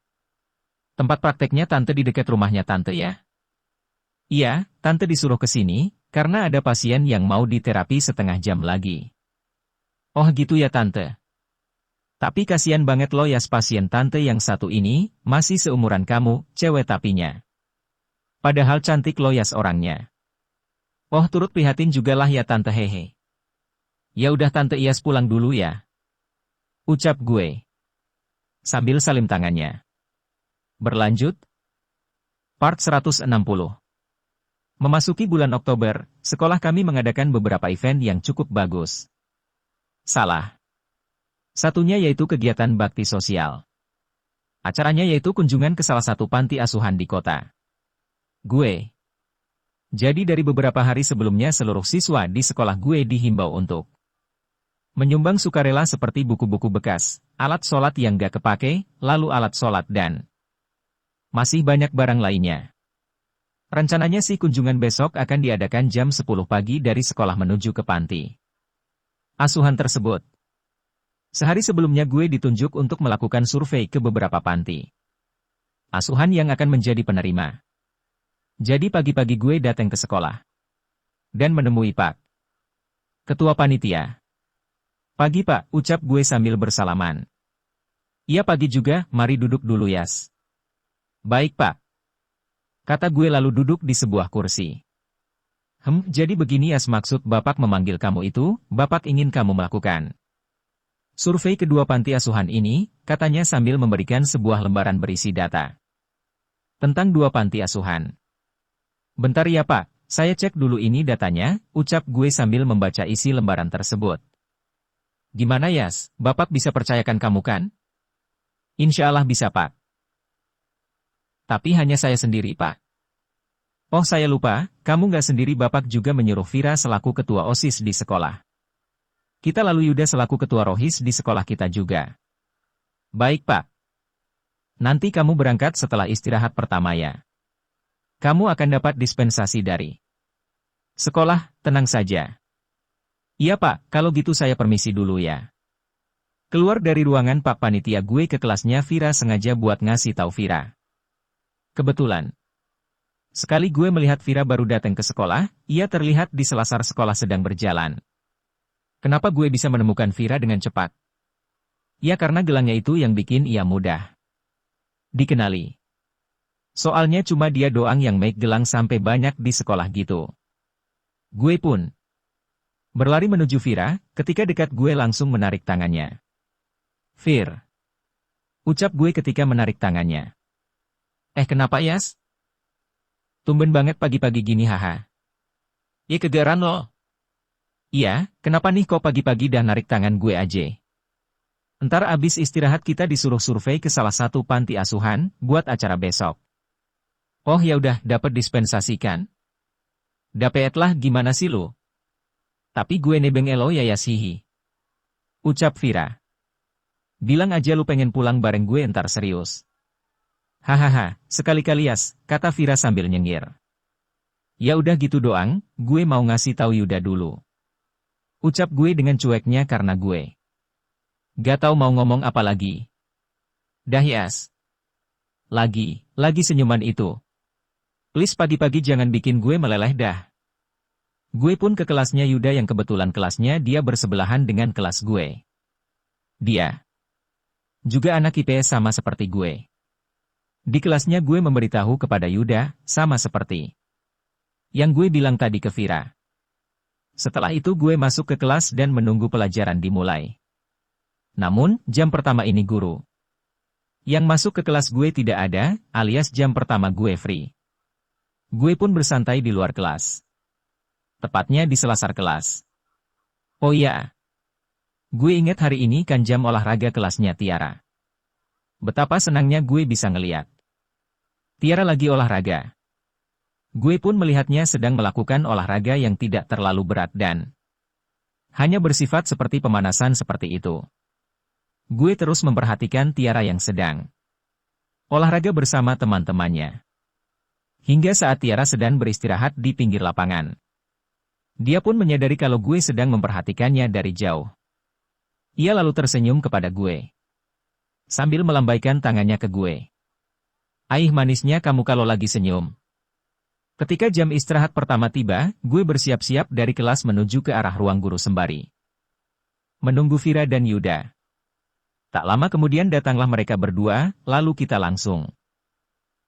Tempat prakteknya Tante di dekat rumahnya Tante ya? Iya, Tante disuruh ke sini, karena ada pasien yang mau diterapi setengah jam lagi. Oh gitu ya Tante. Tapi kasihan banget lo ya pasien Tante yang satu ini, masih seumuran kamu, cewek tapinya. Padahal cantik lo Yas orangnya. Oh turut prihatin juga lah ya Tante hehe. Ya udah Tante Iyas pulang dulu ya. Ucap gue. Sambil salim tangannya. Berlanjut. Part 160. Memasuki bulan Oktober, sekolah kami mengadakan beberapa event yang cukup bagus. Salah satunya yaitu kegiatan bakti sosial. Acaranya yaitu kunjungan ke salah satu panti asuhan di kota. Gue. Jadi dari beberapa hari sebelumnya seluruh siswa di sekolah gue dihimbau untuk menyumbang sukarela seperti buku-buku bekas, alat sholat yang gak kepake, lalu alat sholat dan masih banyak barang lainnya. Rencananya sih kunjungan besok akan diadakan jam 10 pagi dari sekolah menuju ke panti asuhan tersebut. Sehari sebelumnya gue ditunjuk untuk melakukan survei ke beberapa panti asuhan yang akan menjadi penerima. Jadi pagi-pagi gue datang ke sekolah dan menemui Pak Ketua Panitia. Pagi Pak, ucap gue sambil bersalaman. Iya pagi juga, mari duduk dulu Yas. Baik Pak. Kata gue lalu duduk di sebuah kursi. Jadi begini Yas maksud Bapak memanggil kamu itu, Bapak ingin kamu melakukan survei kedua panti asuhan ini, katanya sambil memberikan sebuah lembaran berisi data tentang dua panti asuhan. Bentar ya Pak, saya cek dulu ini datanya, ucap gue sambil membaca isi lembaran tersebut. Gimana Yas, Bapak bisa percayakan kamu kan? Insya Allah bisa Pak. Tapi hanya saya sendiri, Pak. Oh, saya lupa, kamu nggak sendiri Bapak juga menyuruh Vira selaku ketua OSIS di sekolah. Kita lalu Yuda selaku ketua ROHIS di sekolah kita juga. Baik, Pak. Nanti kamu berangkat setelah istirahat pertama ya. Kamu akan dapat dispensasi dari sekolah, tenang saja. Iya, Pak, kalau gitu saya permisi dulu ya. Keluar dari ruangan Pak Panitia gue ke kelasnya Vira sengaja buat ngasih tahu Vira. Kebetulan. Sekali gue melihat Vira baru datang ke sekolah, ia terlihat di selasar sekolah sedang berjalan. Kenapa gue bisa menemukan Vira dengan cepat? Ya karena gelangnya itu yang bikin ia mudah dikenali. Soalnya cuma dia doang yang make gelang sampai banyak di sekolah gitu. Gue pun berlari menuju Vira, ketika dekat gue langsung menarik tangannya. Vir. Ucap gue ketika menarik tangannya. Kenapa Yas? Tumben banget pagi-pagi gini haha. Ya kegeran lo. Iya, kenapa nih kok pagi-pagi dah narik tangan gue aja? Entar abis istirahat kita disuruh survei ke salah satu panti asuhan, buat acara besok. Oh ya udah, dapat dispensasi kan? Dapet lah gimana sih lu? Tapi gue nebeng elo ya sihi. Ucap Vira. Bilang aja lu pengen pulang bareng gue entar serius. Hahaha, sekali-kali yas, kata Vira sambil nyengir. Ya udah gitu doang, gue mau ngasih tahu Yuda dulu. Ucap gue dengan cueknya karena gue gak tahu mau ngomong apa lagi. Dah yas. Lagi senyuman itu. Please pagi-pagi jangan bikin gue meleleh dah. Gue pun ke kelasnya Yuda yang kebetulan kelasnya dia bersebelahan dengan kelas gue. Dia juga anak IPS sama seperti gue. Di kelasnya gue memberitahu kepada Yuda, sama seperti yang gue bilang tadi ke Vira. Setelah itu gue masuk ke kelas dan menunggu pelajaran dimulai. Namun, jam pertama ini guru yang masuk ke kelas gue tidak ada, alias jam pertama gue free. Gue pun bersantai di luar kelas. Tepatnya di selasar kelas. Oh iya. Gue inget hari ini kan jam olahraga kelasnya Tiara. Betapa senangnya gue bisa ngeliat Tiara lagi olahraga. Gue pun melihatnya sedang melakukan olahraga yang tidak terlalu berat dan hanya bersifat seperti pemanasan seperti itu. Gue terus memperhatikan Tiara yang sedang olahraga bersama teman-temannya. Hingga saat Tiara sedang beristirahat di pinggir lapangan. Dia pun menyadari kalau gue sedang memperhatikannya dari jauh. Ia lalu tersenyum kepada gue. Sambil melambaikan tangannya ke gue. Aih manisnya kamu kalau lagi senyum. Ketika jam istirahat pertama tiba, gue bersiap-siap dari kelas menuju ke arah ruang guru sembari menunggu Vira dan Yuda. Tak lama kemudian datanglah mereka berdua, lalu kita langsung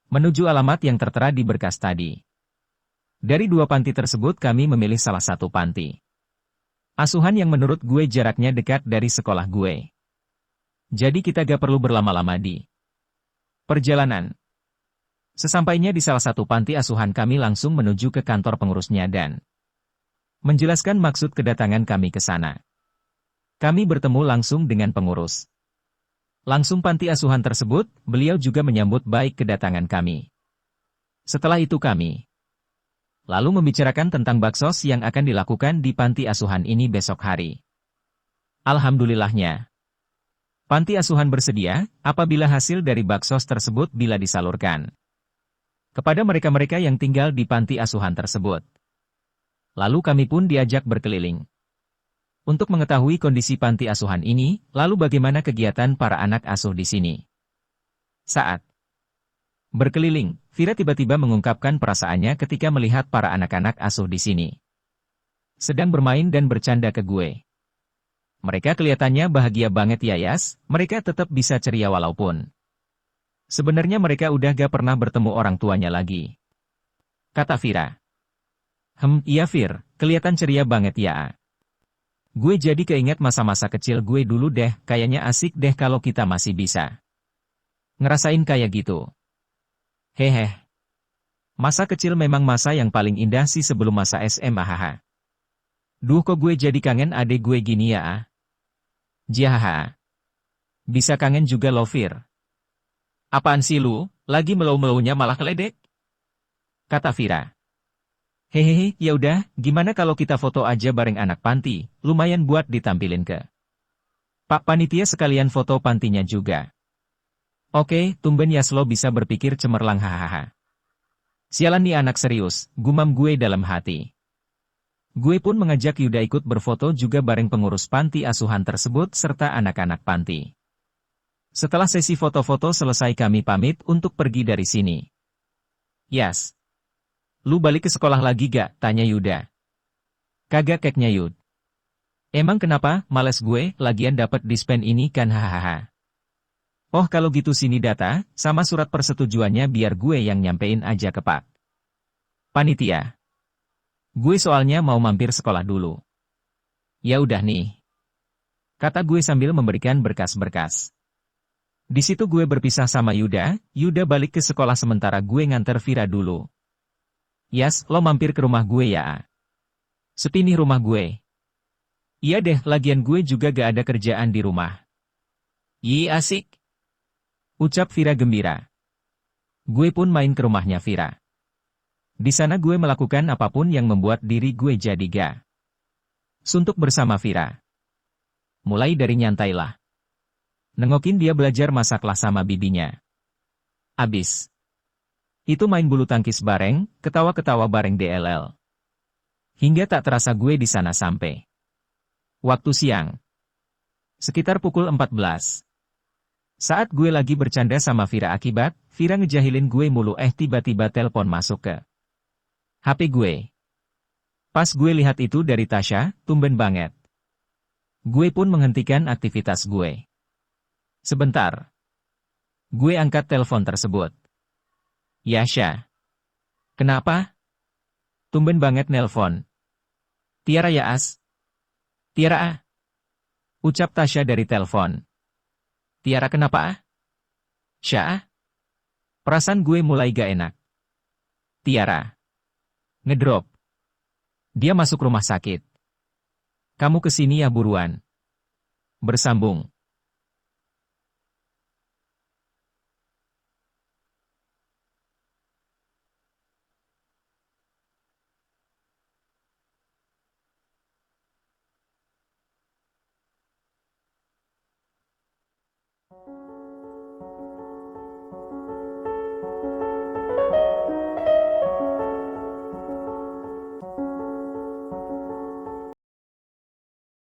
menuju alamat yang tertera di berkas tadi. Dari dua panti tersebut kami memilih salah satu panti asuhan yang menurut gue jaraknya dekat dari sekolah gue. Jadi kita gak perlu berlama-lama di perjalanan. Sesampainya di salah satu panti asuhan kami langsung menuju ke kantor pengurusnya dan menjelaskan maksud kedatangan kami ke sana. Kami bertemu langsung dengan pengurus. Langsung panti asuhan tersebut, beliau juga menyambut baik kedatangan kami. Setelah itu kami lalu membicarakan tentang baksos yang akan dilakukan di panti asuhan ini besok hari. Alhamdulillahnya, panti asuhan bersedia apabila hasil dari baksos tersebut bila disalurkan kepada mereka-mereka yang tinggal di panti asuhan tersebut. Lalu kami pun diajak berkeliling untuk mengetahui kondisi panti asuhan ini, lalu bagaimana kegiatan para anak asuh di sini. Saat berkeliling, Vira tiba-tiba mengungkapkan perasaannya ketika melihat para anak-anak asuh di sini sedang bermain dan bercanda ke gue. Mereka kelihatannya bahagia banget ya Yas, mereka tetap bisa ceria walaupun sebenarnya mereka udah gak pernah bertemu orang tuanya lagi. Kata Vira. Iya Vir, kelihatan ceria banget ya. Gue jadi keinget masa-masa kecil gue dulu deh, kayaknya asik deh kalau kita masih bisa ngerasain kayak gitu. Hehe. Masa kecil memang masa yang paling indah sih sebelum masa SMA haha. Duh kok gue jadi kangen adek gue gini ya. Jiahaha. Bisa kangen juga lo Vir. Apaan sih lu, lagi melau-melaunya malah keledek? Kata Vira. Hehehe, ya udah, gimana kalau kita foto aja bareng anak panti, lumayan buat ditampilin ke Pak Panitia sekalian foto pantinya juga. Oke, tumben Yaslo bisa berpikir cemerlang hahaha. Sialan nih anak serius, gumam gue dalam hati. Gue pun mengajak Yuda ikut berfoto juga bareng pengurus panti asuhan tersebut serta anak-anak panti. Setelah sesi foto-foto selesai kami pamit untuk pergi dari sini. Yas. Lu balik ke sekolah lagi gak? Tanya Yuda. Kagak keknya Yud. Emang kenapa? Males gue, lagian dapat dispen ini kan hahaha. Oh kalau gitu sini data, sama surat persetujuannya biar gue yang nyampein aja ke Pak Panitia. Gue soalnya mau mampir sekolah dulu. Ya udah nih. Kata gue sambil memberikan berkas-berkas. Di situ gue berpisah sama Yuda, Yuda balik ke sekolah sementara gue nganter Vira dulu. Yas, lo mampir ke rumah gue ya. Sepi nih rumah gue. Iya deh, lagian gue juga gak ada kerjaan di rumah. Yi asik. Ucap Vira gembira. Gue pun main ke rumahnya Vira. Di sana gue melakukan apapun yang membuat diri gue jadi ga suntuk bersama Vira. Mulai dari nyantailah. Nengokin dia belajar masaklah sama bibinya. Abis. Itu main bulu tangkis bareng, ketawa-ketawa bareng DLL. Hingga tak terasa gue di sana sampai waktu siang. Sekitar pukul 14. Saat gue lagi bercanda sama Vira akibat, Vira ngejahilin gue mulu tiba-tiba telepon masuk ke HP gue. Pas gue lihat itu dari Tasya, tumben banget. Gue pun menghentikan aktivitas gue. Sebentar. Gue angkat telepon tersebut. Yasha. Kenapa? Tumben banget nelpon. Tiara ya As. Tiara ah. Ucap Tasya dari telepon. Tiara kenapa ah? Syah ah. Perasaan gue mulai gak enak. Tiara. Ngedrop. Dia masuk rumah sakit. Kamu kesini ya buruan. Bersambung.